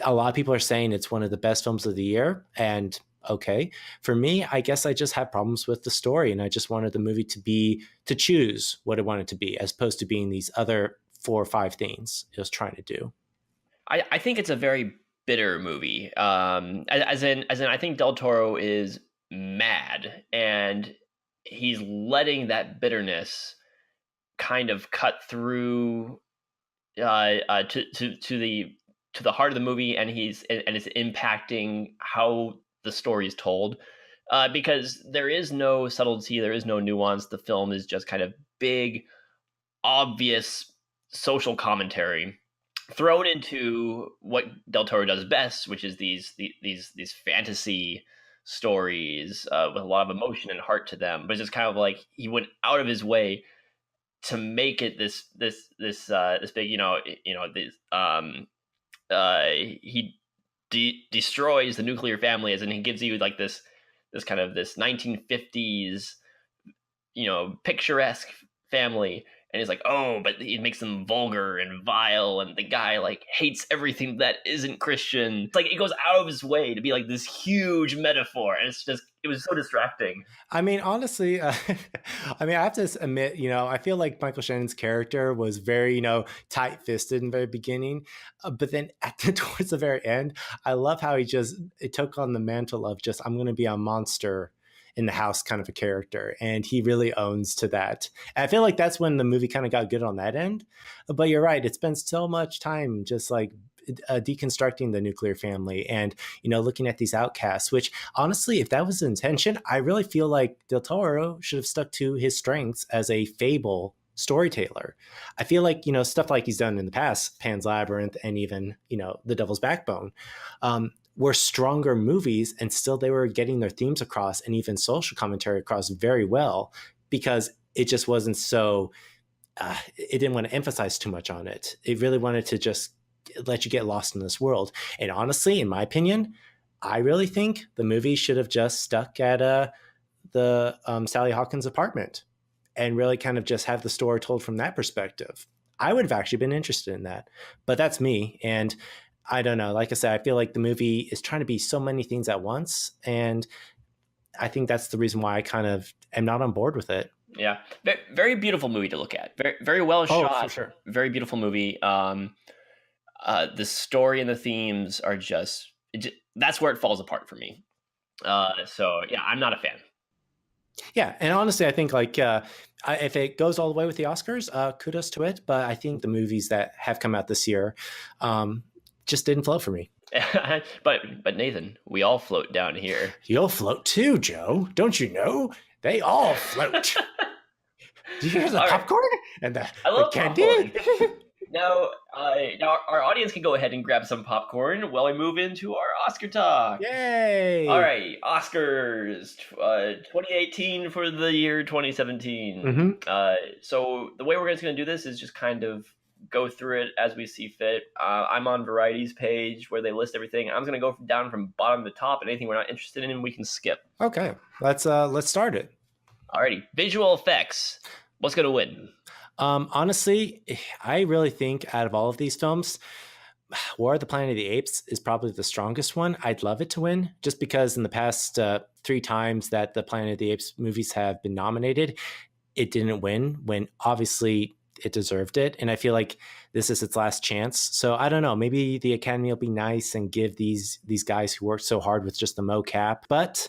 A lot of people are saying it's one of the best films of the year. And okay, for me, I guess I just have problems with the story. And I just wanted the movie to choose what it wanted to be, as opposed to being these other 4 or 5 things it was trying to do. I think it's a very bitter movie. As in, I think Del Toro is mad, and he's letting that bitterness kind of cut through to the heart of the movie, and it's impacting how the story is told. Because there is no subtlety, there is no nuance. The film is just kind of big, obvious social commentary thrown into what Del Toro does best, which is these fantasy stories with a lot of emotion and heart to them. But it's just kind of like he went out of his way to make it this big, he destroys the nuclear family, as in he gives you like this this 1950s, picturesque family. And he's like, oh, but it makes them vulgar and vile, and the guy like hates everything that isn't Christian. It's like he goes out of his way to be like this huge metaphor, and it was so distracting. I mean, honestly, I have to admit, I feel like Michael Shannon's character was very, tight-fisted in the very beginning, but then towards the very end, I love how it took on the mantle of just, I'm going to be a monster in the house kind of a character, and he really owns to that. And I feel like that's when the movie kind of got good on that end. But you're right, it spends so much time just like deconstructing the nuclear family and looking at these outcasts, which honestly, if that was the intention, I really feel like Del Toro should have stuck to his strengths as a fable storyteller. I feel like stuff like he's done in the past, Pan's Labyrinth, and even The Devil's Backbone, were stronger movies, and still they were getting their themes across and even social commentary across very well, because it just wasn't so it didn't want to emphasize too much on it. It really wanted to just let you get lost in this world. And honestly, in my opinion, I really think the movie should have just stuck at the Sally Hawkins apartment and really kind of just have the story told from that perspective. I would have actually been interested in that, but that's me. And I don't know. Like I said, I feel like the movie is trying to be so many things at once. And I think that's the reason why I kind of am not on board with it. Yeah. Very beautiful movie to look at. Very, very well shot. For sure. Very beautiful movie. The story and the themes are that's where it falls apart for me. So yeah, I'm not a fan. Yeah, and honestly, I think like if it goes all the way with the Oscars, kudos to it. But I think the movies that have come out this year just didn't float for me. but Nathan, we all float down here. You'll float too, Joe. Don't you know? They all float. Do you hear the popcorn and the candy? Now our audience can go ahead and grab some popcorn while we move into our Oscar talk. Yay! All right, Oscars 2018 for the year 2017. Mm-hmm. So the way we're just going to do this is just kind of go through it as we see fit. I'm on Variety's page where they list everything. I'm going to go down from bottom to top, and anything we're not interested in, we can skip. Okay, let's start it. Alrighty, visual effects. What's going to win? Honestly, I really think out of all of these films, War of the Planet of the Apes is probably the strongest one. I'd love it to win, just because in the past 3 times that the Planet of the Apes movies have been nominated, it didn't win, when obviously it deserved it. And I feel like this is its last chance. So I don't know, maybe the Academy will be nice and give these guys who worked so hard with just the mocap. But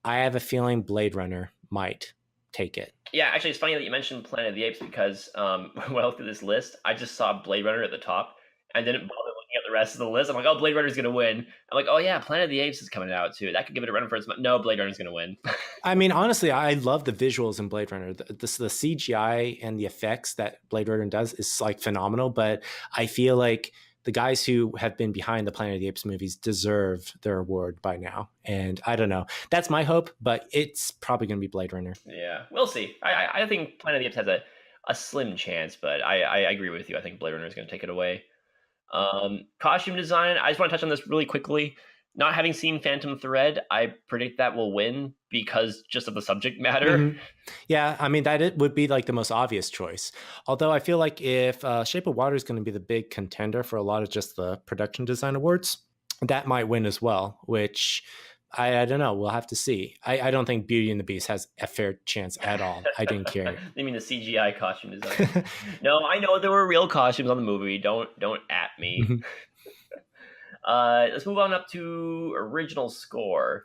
I have a feeling Blade Runner might take it. Yeah, actually, it's funny that you mentioned Planet of the Apes, because when I looked at this list, I just saw Blade Runner at the top and didn't bother looking at the rest of the list. I'm like, oh, Blade Runner's going to win. I'm like, oh yeah, Planet of the Apes is coming out too. That could give it a run for its money. No, Blade Runner's going to win. I mean, honestly, I love the visuals in Blade Runner. The CGI and the effects that Blade Runner does is like phenomenal, but I feel like the guys who have been behind the Planet of the Apes movies deserve their award by now. And I don't know. That's my hope, but it's probably going to be Blade Runner. Yeah, we'll see. I think Planet of the Apes has a slim chance, but I agree with you. I think Blade Runner is going to take it away. Costume design, I just want to touch on this really quickly. Not having seen Phantom Thread, I predict that will win because just of the subject matter. Mm-hmm. Yeah, I mean, it would be like the most obvious choice. Although I feel like if Shape of Water is going to be the big contender for a lot of just the production design awards, that might win as well, which I don't know. We'll have to see. I don't think Beauty and the Beast has a fair chance at all. I didn't care. You mean the CGI costume design? No, I know there were real costumes on the movie. Don't at me. Let's move on up to original score.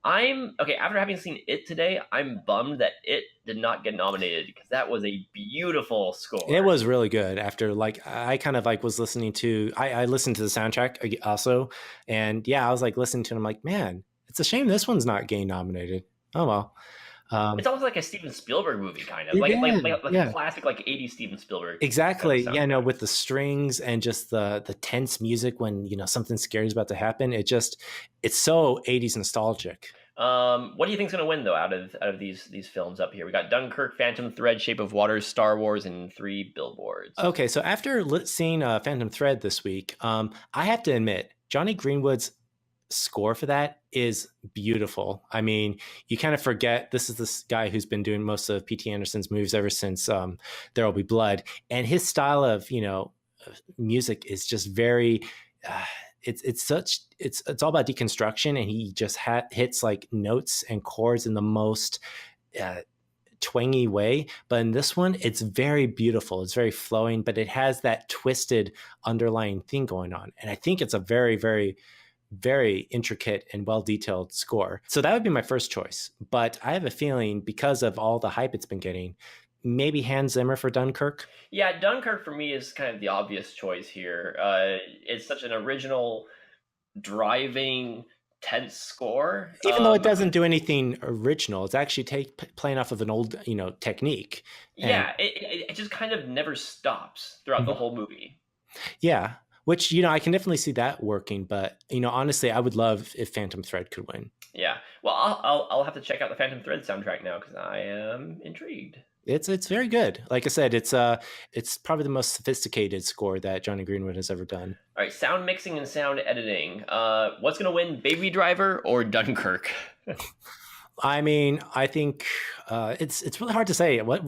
After having seen It today, I'm bummed that It did not get nominated, because that was a beautiful score. It was really good. After I kind of was listening to, I listened to the soundtrack also, and yeah, I was listening to it. I'm like, man, it's a shame this one's not getting nominated. Oh well. It's almost like a Steven Spielberg movie, kind of like a classic 80s Steven Spielberg. Exactly. Kind of no, with the strings and just the tense music when something scary is about to happen. It's so 80s nostalgic. What do you think's going to win though out of these films up here? We got Dunkirk, Phantom Thread, Shape of Water, Star Wars, and 3 Billboards. Okay, so after seeing Phantom Thread this week, I have to admit Johnny Greenwood's score for that is beautiful. I mean, you kind of forget this is this guy who's been doing most of P.T. Anderson's movies ever since There Will Be Blood, and his style of music is just very. It's all about deconstruction, and he just hits like notes and chords in the most uh, twangy way. But in this one, it's very beautiful. It's very flowing, but it has that twisted underlying thing going on. And I think it's a very, very, very intricate and well detailed score. So that would be my first choice. But I have a feeling because of all the hype it's been getting, maybe Hans Zimmer for Dunkirk. Yeah, Dunkirk for me is kind of the obvious choice here. It's such an original, driving, tense score. Even though it doesn't do anything original, it's actually playing off of an old, technique. Yeah, it just kind of never stops throughout the whole movie. Yeah, which, I can definitely see that working. But, honestly, I would love if Phantom Thread could win. Yeah, well, I'll have to check out the Phantom Thread soundtrack now because I am intrigued. It's very good. Like I said, it's probably the most sophisticated score that Johnny Greenwood has ever done. All right, sound mixing and sound editing. What's gonna win, Baby Driver or Dunkirk? I mean, I think it's really hard to say what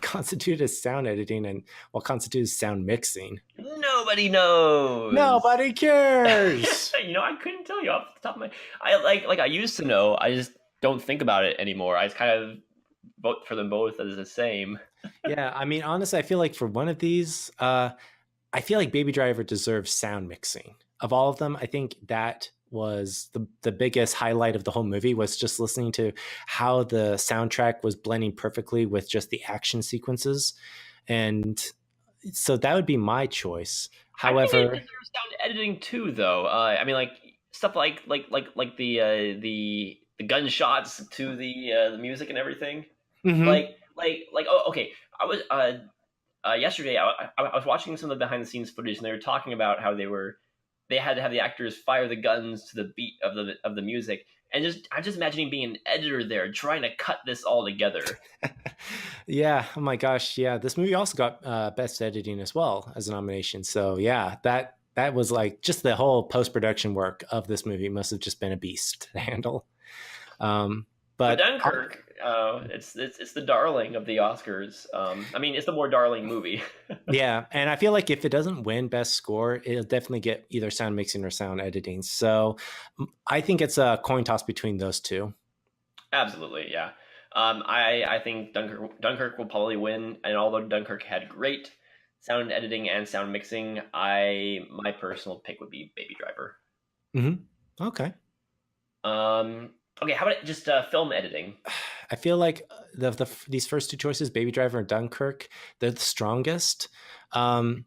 constitutes sound editing and what constitutes sound mixing. Nobody knows. Nobody cares. I couldn't tell you off the top of my. I used to know. I just don't think about it anymore. I just kind of vote for them both as the same. Yeah, I mean, honestly, I feel like for one of these, I feel like Baby Driver deserves sound mixing. Of all of them, I think that was the biggest highlight of the whole movie, was just listening to how the soundtrack was blending perfectly with just the action sequences. And so that would be my choice. However, I think it deserves sound editing too, though. I mean, like stuff like the gunshots to the music and everything. Mm-hmm. Oh, okay. I was yesterday. I was watching some of the behind the scenes footage, and they were talking about how they had to have the actors fire the guns to the beat of the music, and I'm just imagining being an editor there trying to cut this all together. Yeah. Oh my gosh. Yeah. This movie also got best editing as well as a nomination. So yeah, that was like just the whole post-production work of this movie must have just been a beast to handle. But Dunkirk, it's the darling of the Oscars. I mean, it's the more darling movie. Yeah, and I feel like if it doesn't win Best Score, it'll definitely get either sound mixing or sound editing. So I think it's a coin toss between those two. Absolutely, yeah. I think Dunkirk will probably win, and although Dunkirk had great sound editing and sound mixing, my personal pick would be Baby Driver. Mm-hmm. Okay. Okay, how about just film editing? I feel like these first two choices, Baby Driver and Dunkirk, they're the strongest. But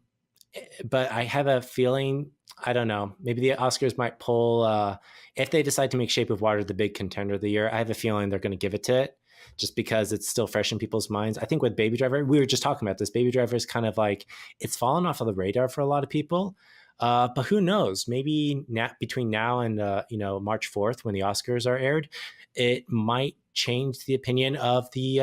I have a feeling, I don't know, maybe the Oscars might pull, if they decide to make Shape of Water the big contender of the year, I have a feeling they're going to give it to it just because it's still fresh in people's minds. I think with Baby Driver, we were just talking about this, Baby Driver is kind of like, it's fallen off of the radar for a lot of people. But who knows? Maybe between now and March 4th, when the Oscars are aired, it might change the opinion of the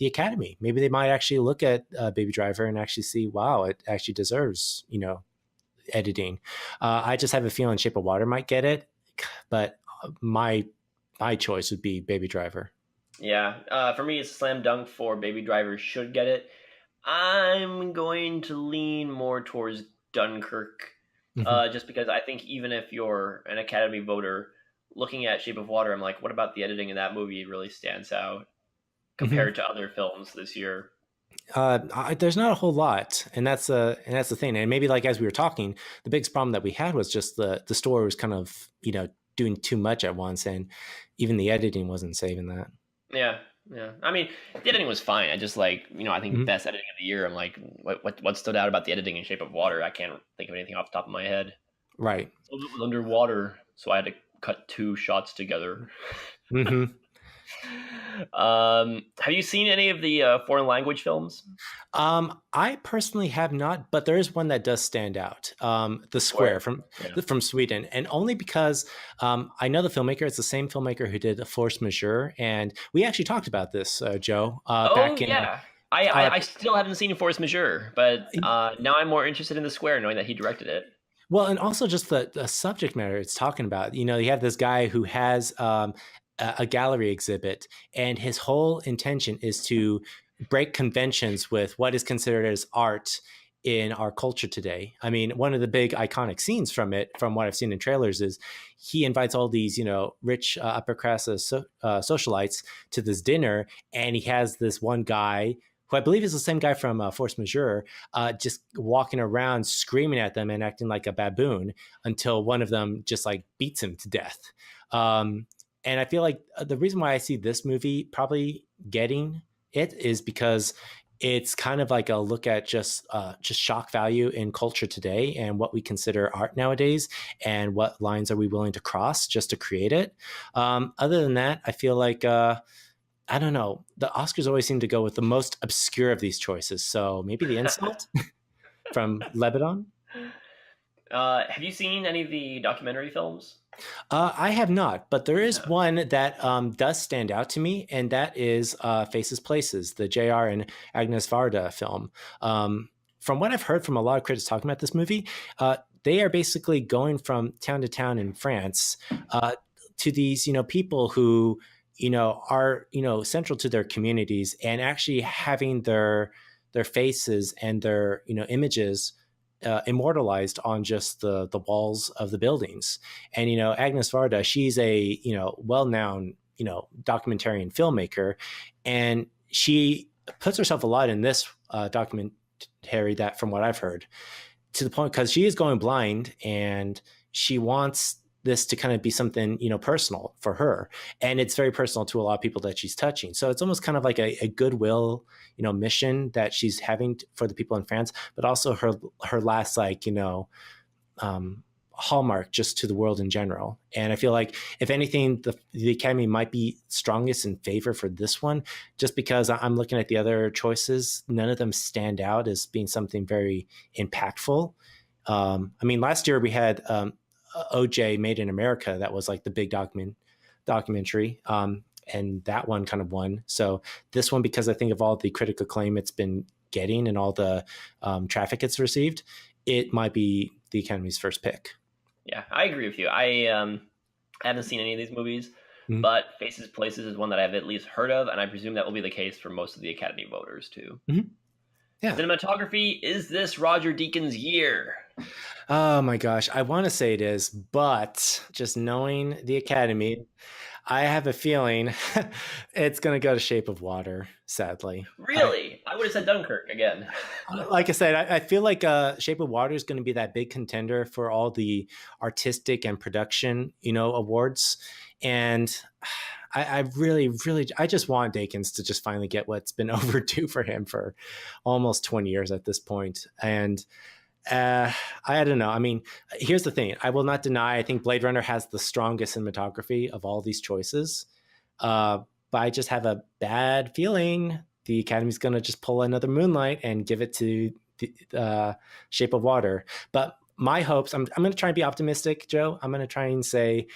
Academy. Maybe they might actually look at Baby Driver and actually see, wow, it actually deserves editing. I just have a feeling Shape of Water might get it, but my choice would be Baby Driver. Yeah, for me, it's a slam dunk for Baby Driver should get it. I'm going to lean more towards Dunkirk. Just because I think even if you're an Academy voter looking at Shape of Water, I'm like, what about the editing in that movie really stands out compared to other films this year? There's not a whole lot, and that's the thing. And maybe like as we were talking, the biggest problem that we had was just the story was kind of doing too much at once, and even the editing wasn't saving that. Yeah. I mean, the editing was fine. I just I think best editing of the year. I'm like, what stood out about the editing in Shape of Water? I can't think of anything off the top of my head. Right. It was underwater, so I had to cut two shots together. Mm-hmm. Have you seen any of the foreign language films? I personally have not, but there is one that does stand out. The Square from Sweden, and only because I know the filmmaker. It's the same filmmaker who did Force Majeure, and we actually talked about this, Joe. Back in, I still haven't seen Force Majeure, but now I'm more interested in The Square, knowing that he directed it. Well, and also just the subject matter it's talking about. You know, you have this guy who has a gallery exhibit, and his whole intention is to break conventions with what is considered as art in our culture today. I mean, one of the big iconic scenes from it, from what I've seen in trailers, is he invites all these, you know, rich upper class socialites to this dinner, and he has this one guy who I believe is the same guy from Force Majeure, just walking around screaming at them and acting like a baboon until one of them just like beats him to death. Um, and I feel like the reason why I see this movie probably getting it is because it's kind of like a look at just shock value in culture today and what we consider art nowadays, and what lines are we willing to cross just to create it. Other than that, I feel like I don't know. The Oscars always seem to go with the most obscure of these choices. So maybe The Insult from Lebanon. Have you seen any of the documentary films? I have not, but there is No. one that does stand out to me, and that is Faces Places, the J.R. and Agnes Varda film. From what I've heard from a lot of critics talking about this movie, they are basically going from town to town in France to these, you know, people who, you know, are, you know, central to their communities, and actually having their faces and their, you know, images immortalized on just the walls of the buildings. And you know, Agnes Varda, she's a, you know, well-known, you know, documentarian filmmaker, and she puts herself a lot in this documentary, that from what I've heard, to the point because she is going blind, and she wants this to kind of be something, you know, personal for her, and it's very personal to a lot of people that she's touching. So it's almost kind of like a goodwill, you know, mission that she's having for the people in France, but also her last, like, you know, hallmark just to the world in general. And I feel like if anything, the Academy might be strongest in favor for this one, just because I'm looking at the other choices, none of them stand out as being something very impactful. I mean, last year we had OJ Made in America. That was like the big documentary. And that one kind of won. So this one, because I think of all the critical acclaim it's been getting and all the traffic it's received, it might be the Academy's first pick. Yeah, I agree with you. I haven't seen any of these movies, but Faces Places is one that I've at least heard of, and I presume that will be the case for most of the Academy voters too. Yeah. Cinematography, is this Roger Deakins' year? Oh my gosh, I want to say it is, but just knowing the Academy, I have a feeling it's going to go to Shape of Water, sadly. Really? I would have said Dunkirk again. Like I said, I feel like Shape of Water is going to be that big contender for all the artistic and production, you know, awards. And I really, really, I just want Dakins to just finally get what's been overdue for him for almost 20 years at this point. And I don't know. I mean, here's the thing. I will not deny, I think Blade Runner has the strongest cinematography of all these choices. But I just have a bad feeling the Academy's going to just pull another Moonlight and give it to the Shape of Water. But my hopes, I'm going to try and be optimistic, Joe. I'm going to try and say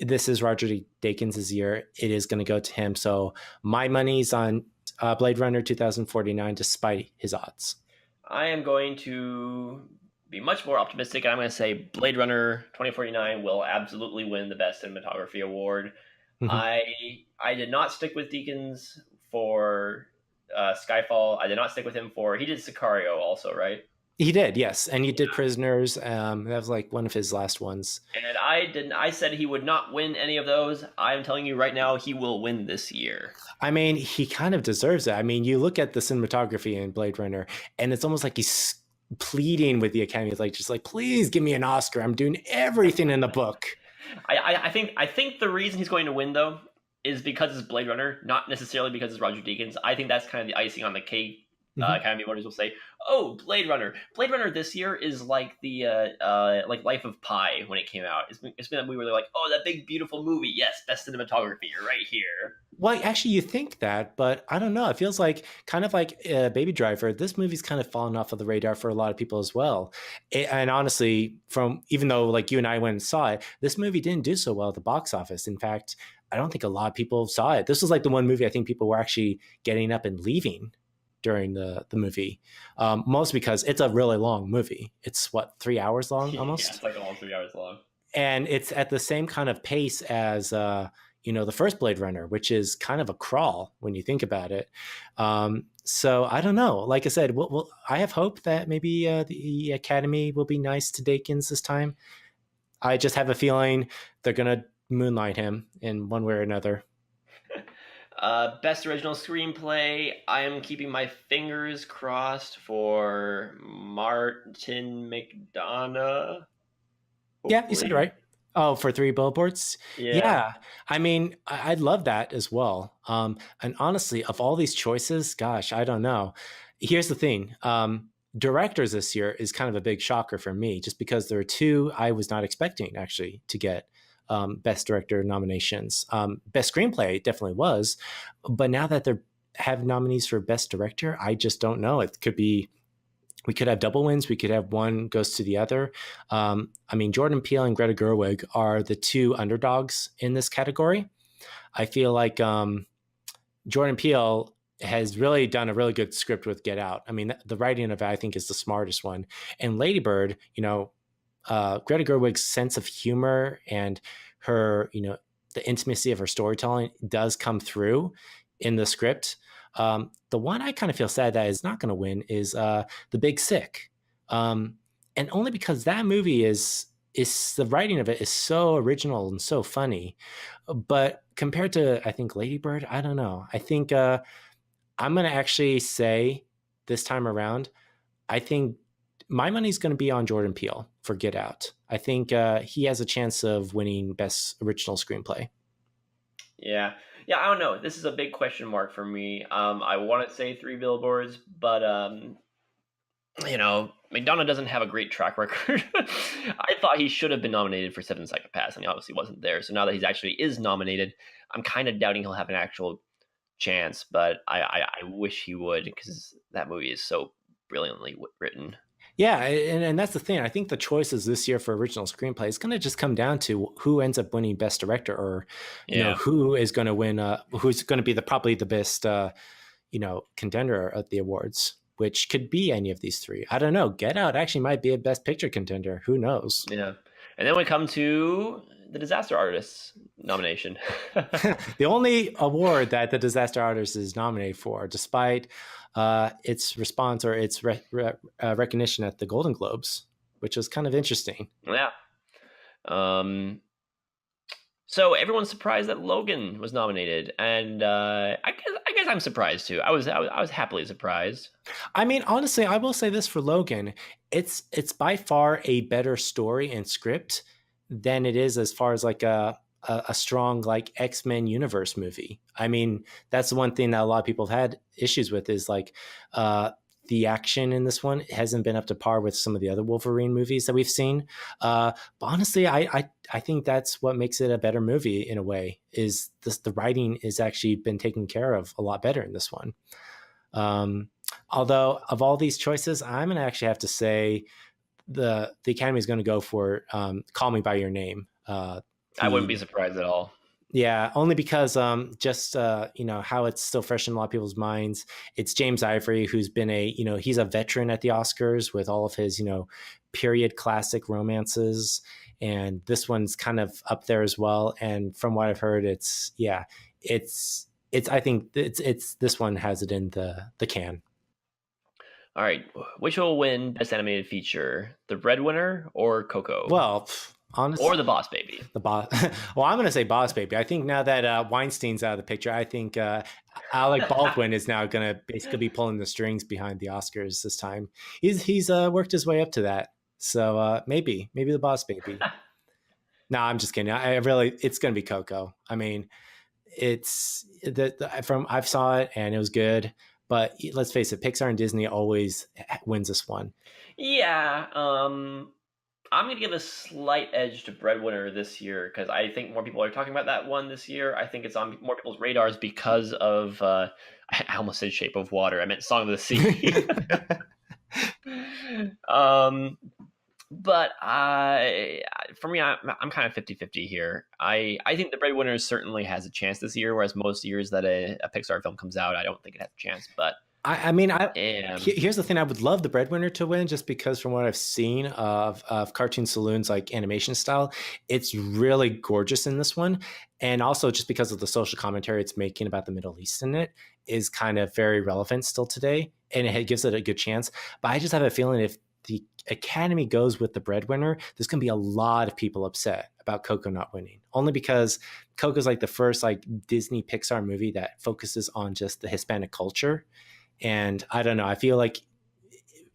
this is Roger Deakins' year. It is going to go to him. So my money's on Blade Runner 2049, despite his odds. I am going to be much more optimistic, and I'm going to say Blade Runner 2049 will absolutely win the Best Cinematography Award. I did not stick with Deakins for Skyfall. I did not stick with him for... He did Sicario also, right? He did, yes. And he did Prisoners. That was like one of his last ones. And I said he would not win any of those. I'm telling you right now, he will win this year. I mean, he kind of deserves it. I mean, you look at the cinematography in Blade Runner, and it's almost like he's pleading with the Academy, like, just like, please give me an Oscar. I'm doing everything in the book. I think the reason he's going to win, though, is because it's Blade Runner, not necessarily because it's Roger Deakins. I think that's kind of the icing on the cake. Academy voters will say, "Oh, Blade Runner! Blade Runner this year is like the like Life of Pi when it came out. It's been that movie where they're like, oh, that big beautiful movie. Yes, best cinematography. You're right here." Well, actually, you think that, but I don't know. It feels like kind of like Baby Driver. This movie's kind of fallen off of the radar for a lot of people as well. And honestly, from even though like you and I went and saw it, this movie didn't do so well at the box office. In fact, I don't think a lot of people saw it. This was like the one movie I think people were actually getting up and leaving during the movie, mostly because it's a really long movie. It's what, 3 hours long Yeah, almost, it's like almost 3 hours long. and it's at the same kind of pace as the first Blade Runner, which is kind of a crawl when you think about it. So I don't know. Like I said, I have hope that maybe the Academy will be nice to Dakins this time. I just have a feeling they're gonna moonlight him in one way or another. Best original screenplay. I am keeping my fingers crossed for Martin McDonough. Yeah, you said it Hopefully. right. Oh, for Three Billboards? Yeah. Yeah. I mean, I'd love that as well. And honestly, of all these choices, gosh, I don't know. Here's the thing. Directors this year is kind of a big shocker for me, just because there are two I was not expecting actually to get Best Director nominations. Best Screenplay definitely was, but now that they have nominees for Best Director, I just don't know. It could be, we could have double wins. We could have one goes to the other. I mean, Jordan Peele and Greta Gerwig are the two underdogs in this category. I feel like Jordan Peele has really done a really good script with Get Out. I mean, the writing of it, I think, is the smartest one. And Lady Bird, Greta Gerwig's sense of humor and her, the intimacy of her storytelling does come through in the script. The one I kind of feel sad that is not going to win is The Big Sick, and only because that movie is the writing of it is so original and so funny. But compared to, I think, Lady Bird, I don't know. I think I'm going to actually say this time around, I think my money's going to be on Jordan Peele for Get Out. I think he has a chance of winning Best Original Screenplay. Yeah. Yeah, I don't know. This is a big question mark for me. I want to say Three Billboards, but McDonough doesn't have a great track record. I thought he should have been nominated for Seven Psychopaths, and he obviously wasn't there. So now that he's actually is nominated, I'm kind of doubting he'll have an actual chance. But I wish he would, because that movie is so brilliantly written. Yeah, and that's the thing. I think the choices this year for original screenplay is going to just come down to who ends up winning Best Director, or who is going to win. Who's going to be probably the best contender at the awards, which could be any of these three. I don't know. Get Out actually might be a Best Picture contender. Who knows? Yeah, and then we come to the Disaster Artist nomination. The only award that the Disaster Artist is nominated for, despite its response or its recognition at the Golden Globes, which was kind of interesting. Yeah. So everyone's surprised that Logan was nominated, and I guess I'm surprised too. I was happily surprised. I mean, honestly, I will say this for Logan: it's by far a better story and script than it is as far as like a strong like X-Men universe movie. I mean, that's the one thing that a lot of people have had issues with is like the action in this one hasn't been up to par with some of the other Wolverine movies that we've seen. But honestly, I think that's what makes it a better movie in a way, is the writing is actually been taken care of a lot better in this one. Although of all these choices, I'm going to actually have to say the Academy is going to go for Call Me by Your Name. I wouldn't be surprised at all. Yeah, only because just how it's still fresh in a lot of people's minds. It's James Ivory, who's been he's a veteran at the Oscars with all of his period classic romances, and this one's kind of up there as well. And from what I've heard, it's I think it's this one has it in the can. All right, which will win Best Animated Feature, The Breadwinner or Coco? Well, honestly, or The Boss Baby. The Boss. Well, I'm going to say Boss Baby. I think now that Weinstein's out of the picture, I think Alec Baldwin is now going to basically be pulling the strings behind the Oscars this time. He's worked his way up to that, so maybe The Boss Baby. No, I'm just kidding. It's going to be Coco. I mean, it's I've saw it and it was good. But let's face it, Pixar and Disney always wins this one. Yeah, I'm going to give a slight edge to Breadwinner this year, because I think more people are talking about that one this year. I think it's on more people's radars because of, I almost said Shape of Water. I meant Song of the Sea. But for me, I'm kind of 50-50 here. I think The Breadwinner certainly has a chance this year, whereas most years that a Pixar film comes out, I don't think it has a chance. But I mean, And here's the thing: I would love the breadwinner to win, just because from what I've seen of Cartoon Saloon's like animation style, it's really gorgeous in this one, and also just because of the social commentary it's making about the Middle East in it is kind of very relevant still today, and it gives it a good chance. But I just have a feeling if the Academy goes with the breadwinner, there's going to be a lot of people upset about Coco not winning, only because Coco's like the first like Disney Pixar movie that focuses on just the Hispanic culture. And I don't know. I feel like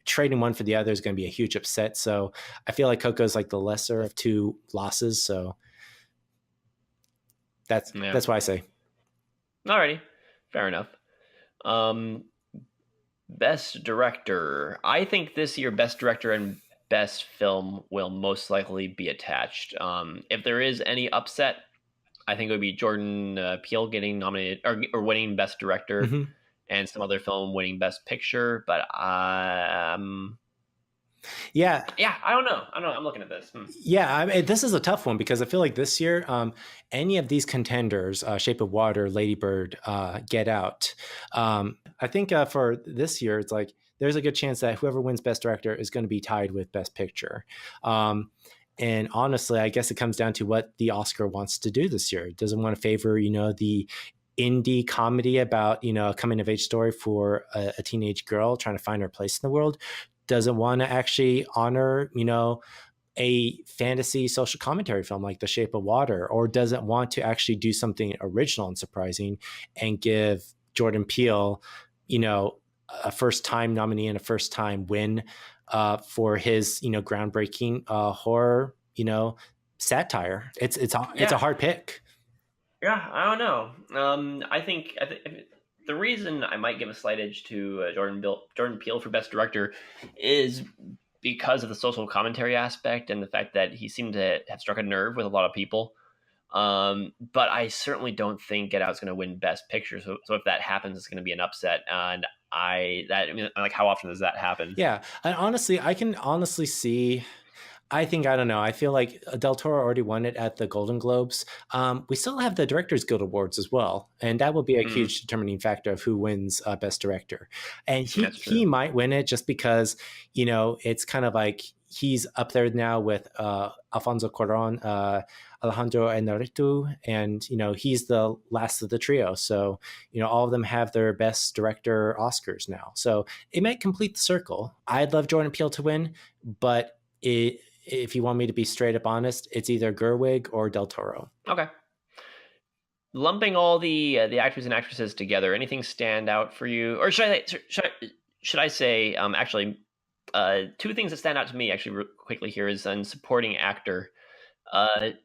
trading one for the other is going to be a huge upset. So I feel like Coco's like the lesser of two losses. So yeah, that's why I say. alrighty, fair enough. Um, Best director. I think this year, best director and best film will most likely be attached. If there is any upset, I think it would be Jordan Peele getting nominated or winning best director, Mm-hmm. and some other film winning best picture. But Yeah. yeah, I don't know. I'm looking at this. Yeah, I mean, this is a tough one because I feel like this year, any of these contenders, Shape of Water, Lady Bird, Get Out, I think for this year, it's like there's a good chance that whoever wins Best Director is going to be tied with Best Picture. And honestly, I guess it comes down to what the Oscar wants to do this year. It doesn't want to favor, the indie comedy about, a coming of age story for a teenage girl trying to find her place in the world. Doesn't want to actually honor, a fantasy social commentary film like The Shape of Water, or doesn't want to actually do something original and surprising and give Jordan Peele, a first time nominee and a first time win for his, groundbreaking horror, satire. It's a hard pick. Yeah, I don't know. I think the reason I might give a slight edge to Jordan Peele for Best Director is because of the social commentary aspect and the fact that he seemed to have struck a nerve with a lot of people. But I certainly don't think Get Out is going to win Best Picture. So if that happens, it's going to be an upset. And like, how often does that happen? Yeah, and honestly, I can honestly see. I don't know. I feel like Del Toro already won it at the Golden Globes. We still have the Directors Guild Awards as well, and that will be a Mm, huge determining factor of who wins Best Director. And that's he true. might win it just because it's kind of like he's up there now with Alfonso Cuarón, Alejandro Inarritu, and he's the last of the trio. So all of them have their Best Director Oscars now. So it might complete the circle. I'd love Jordan Peele to win, but if you want me to be straight up honest, it's either Gerwig or Del Toro. Okay. Lumping all the actors and actresses together, anything stand out for you? Or should I say actually two things that stand out to me actually quickly here is in supporting actor.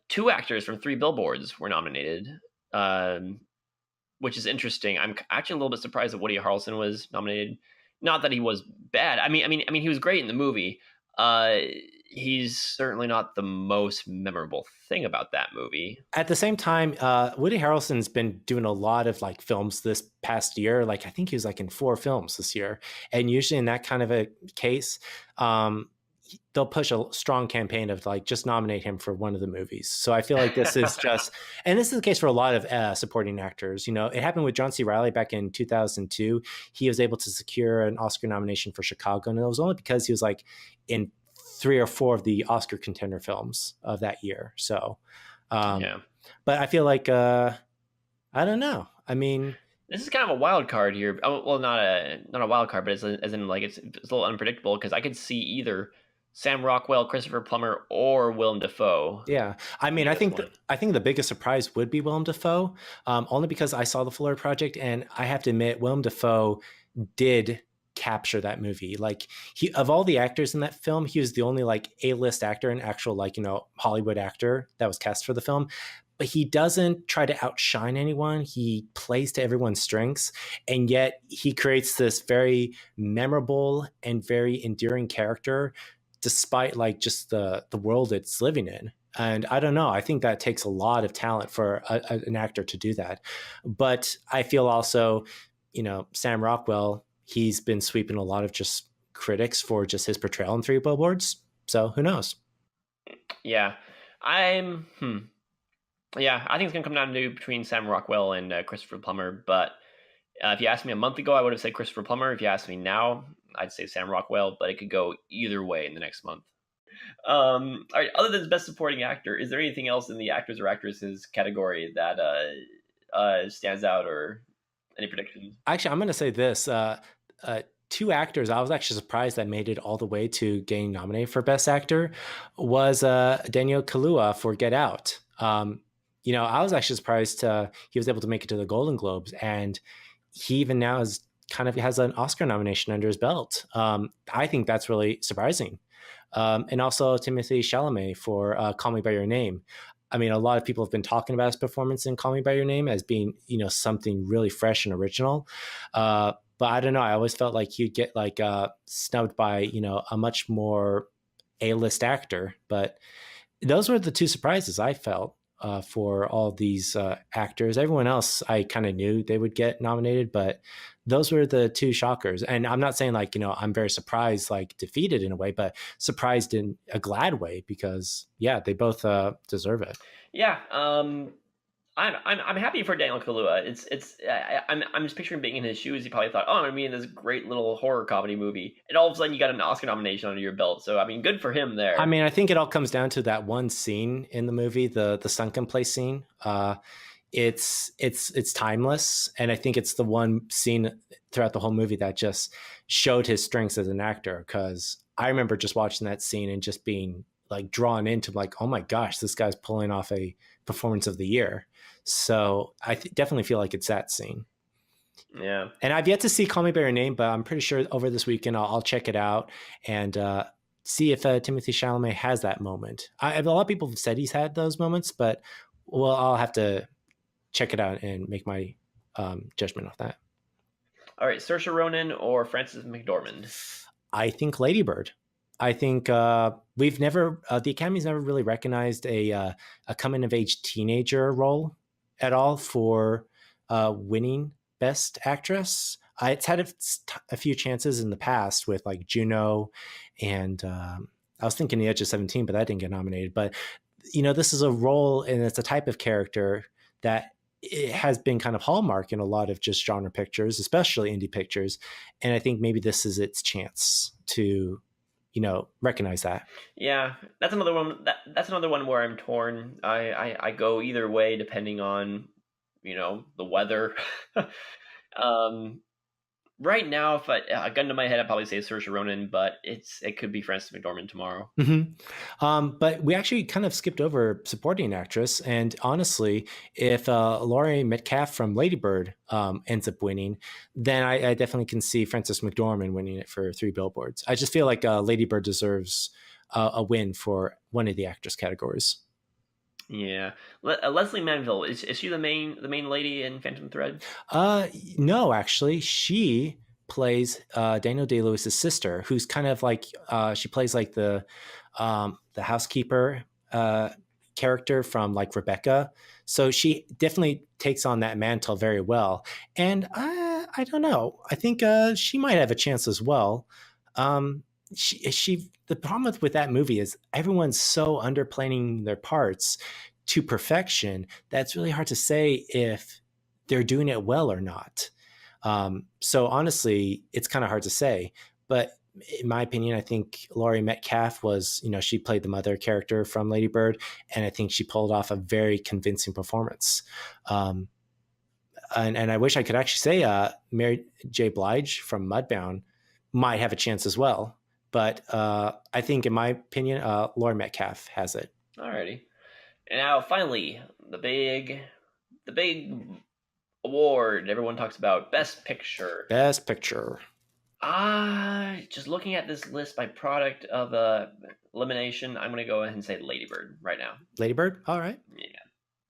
Two actors from Three Billboards were nominated, um, which is interesting. I'm actually a little bit surprised that Woody Harrelson was nominated. Not that he was bad. I mean, he was great in the movie. Uh, he's certainly not the most memorable thing about that movie. At the same time, Woody Harrelson's been doing a lot of like films this past year. Like I think he was like in 4 films this year, and usually in that kind of a case, they'll push a strong campaign of like just nominate him for one of the movies. So I feel like this is just, and this is the case for a lot of supporting actors. It happened with John C. Reilly back in 2002. He was able to secure an Oscar nomination for Chicago, and it was only because he was like in 3 or 4 of the Oscar contender films of that year. So, Yeah. but I feel like I don't know. I mean, This is kind of a wild card here. Oh, well, not a wild card, but as in like it's a little unpredictable because I could see either Sam Rockwell, Christopher Plummer, or Willem Dafoe. yeah. I mean, I This think one. I think the biggest surprise would be Willem Dafoe, only because I saw the Fuller Project, and I have to admit, Willem Dafoe did capture that movie. Like he, of all the actors in that film, he was the only like A-list actor, an actual like Hollywood actor that was cast for the film. But he doesn't try to outshine anyone. He plays to everyone's strengths, and yet he creates this very memorable and very endearing character, despite like just the world it's living in. And I don't know. I think that takes a lot of talent for an actor to do that. But I feel also, Sam Rockwell, he's been sweeping a lot of just critics for just his portrayal in Three Billboards. So who knows? Yeah, I'm. Yeah, I think it's gonna come down to between Sam Rockwell and Christopher Plummer, but If you asked me a month ago, I would have said Christopher Plummer. If you asked me now, I'd say Sam Rockwell, but it could go either way in the next month. All right. Other than Best Supporting Actor, is there anything else in the actors or actresses category that stands out, or any predictions? Actually, I'm going to say this. Two actors I was actually surprised that made it all the way to getting nominated for Best Actor was Daniel Kaluuya for Get Out. I was actually surprised he was able to make it to the Golden Globes, and he even now has an Oscar nomination under his belt. I think that's really surprising. And also Timothée Chalamet for Call Me by Your Name. I mean, a lot of people have been talking about his performance in Call Me by Your Name as being, something really fresh and original. But I don't know. I always felt like he'd get snubbed by, a much more A-list actor. But those were the two surprises I felt for all these actors. Everyone else, I kind of knew they would get nominated, but those were the two shockers. And I'm not saying I'm very surprised, defeated in a way, but surprised in a glad way because, yeah, they both deserve it. Yeah. I'm happy for Daniel Kaluuya. I'm just picturing being in his shoes. He probably thought, oh, I'm gonna be in this great little horror comedy movie, and all of a sudden you got an Oscar nomination under your belt. So I mean, good for him there. I mean, I think it all comes down to that one scene in the movie, the sunken place scene. It's timeless, and I think it's the one scene throughout the whole movie that just showed his strengths as an actor. Because I remember just watching that scene and just being drawn into oh my gosh, this guy's pulling off a performance of the year. So I definitely feel like it's that scene. Yeah. And I've yet to see Call Me by Your Name, but I'm pretty sure over this weekend I'll check it out and see if Timothée Chalamet has that moment. A lot of people have said he's had those moments, but I'll have to check it out and make my judgment of that. All right, Saoirse Ronan or Frances McDormand? I think Lady Bird. I think we've never, the Academy's never really recognized a coming of age teenager role at all for winning Best Actress. It's had a few chances in the past with Juno, and I was thinking The Edge of 17, but that didn't get nominated. But this is a role, and it's a type of character that it has been kind of hallmark in a lot of just genre pictures, especially indie pictures. And I think maybe this is its chance to recognize that. Yeah, that's another one. That's another one where I'm torn. I go either way depending on the weather. Right now, if a gun to my head, I'd probably say Saoirse Ronan, but it could be Frances McDormand tomorrow. Mm-hmm. But we actually kind of skipped over supporting actress, and honestly, if Laurie Metcalf from Lady Bird ends up winning, then I definitely can see Frances McDormand winning it for Three Billboards. I just feel like Lady Bird deserves a win for one of the actress categories. Yeah, Leslie Manville, is she the main lady in Phantom Thread? No, actually, she plays Daniel Day-Lewis's sister, who's kind of she plays the housekeeper character from Rebecca. So she definitely takes on that mantle very well. And I don't know. I think she might have a chance as well. The problem with that movie is everyone's so underplaying their parts to perfection that's really hard to say if they're doing it well or not. So honestly, it's kind of hard to say. But in my opinion, I think Laurie Metcalf was, she played the mother character from Lady Bird, and I think she pulled off a very convincing performance. And I wish I could actually say Mary J. Blige from Mudbound might have a chance as well. But I think, in my opinion, Laurie Metcalf has it. Alrighty. And now, finally, the big award everyone talks about, Best Picture. Best Picture. Just looking at this list by product of elimination, I'm going to go ahead and say Lady Bird right now. Lady Bird? All right. Yeah.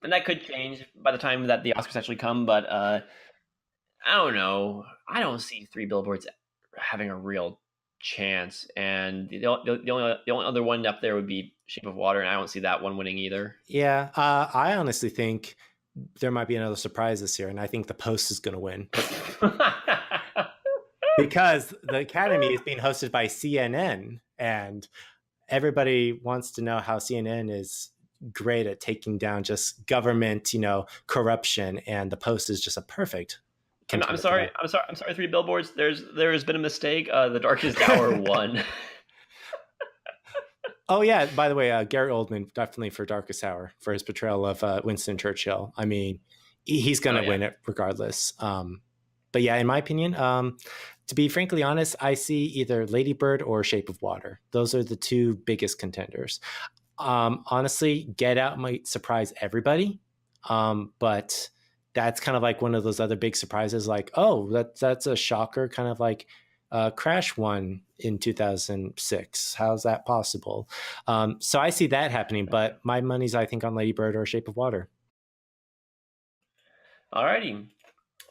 And that could change by the time that the Oscars actually come, but I don't know. I don't see Three Billboards having a real chance, and the only other one up there would be Shape of Water, and I don't see that one winning either. Yeah, I honestly think there might be another surprise this year, and I think The Post is going to win. Because the Academy is being hosted by CNN, and everybody wants to know how CNN is great at taking down just government, corruption, and The Post is just a perfect I'm contender for sorry. that. I'm sorry. Three Billboards. There has been a mistake. The Darkest Hour won. Oh yeah, by the way, Gary Oldman definitely for Darkest Hour for his portrayal of Winston Churchill. I mean, he's going to win it regardless. But yeah, in my opinion, to be frankly honest, I see either Lady Bird or Shape of Water. Those are the two biggest contenders. Honestly, Get Out might surprise everybody, but that's kind of like one of those other big surprises. Like, oh, that's a shocker, kind of like Crash won in 2006. How's that possible? So I see that happening, but my money's, I think, on Lady Bird or Shape of Water. Alrighty.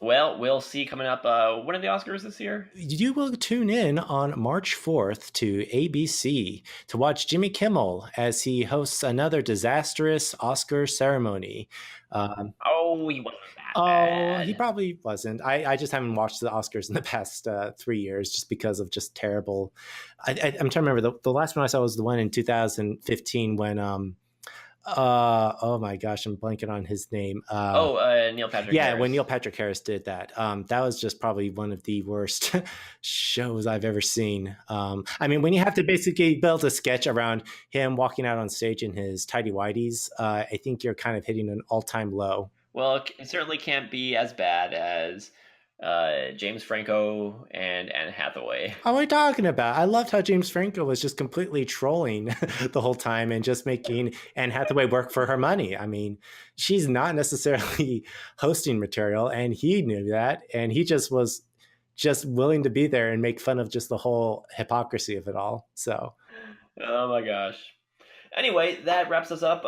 Well, we'll see coming up. When are the Oscars this year? You will tune in on March 4th to ABC to watch Jimmy Kimmel as he hosts another disastrous Oscar ceremony. He wasn't that bad. He probably wasn't. I just haven't watched the Oscars in the past 3 years just because of just terrible. I'm trying to remember. The last one I saw was the one in 2015 when oh my gosh, I'm blanking on his name. Neil Patrick Harris. When Neil Patrick Harris did that. That was just probably one of the worst shows I've ever seen. I mean, when you have to basically build a sketch around him walking out on stage in his tidy whities, I think you're kind of hitting an all-time low. Well, it certainly can't be as bad as James Franco and Anne Hathaway. What are we talking about? I loved how James Franco was just completely trolling the whole time and just making Anne Hathaway work for her money. I mean, she's not necessarily hosting material, and he knew that, and he just was just willing to be there and make fun of just the whole hypocrisy of it all. So, oh my gosh. Anyway, that wraps us up.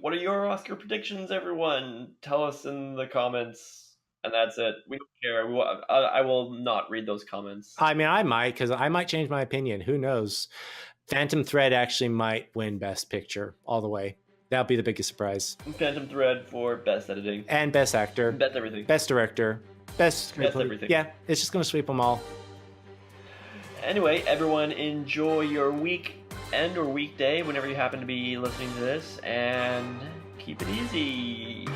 What are your Oscar predictions, everyone? Tell us in the comments. And that's it. We don't care. I will not read those comments. I mean, I might, because I might change my opinion. Who knows? Phantom Thread actually might win Best Picture all the way. That'll be the biggest surprise. Phantom Thread for Best Editing. And Best Actor. Best Everything. Best Director. Best Everything. Yeah, it's just going to sweep them all. Anyway, everyone, enjoy your weekend or weekday whenever you happen to be listening to this, and keep it easy.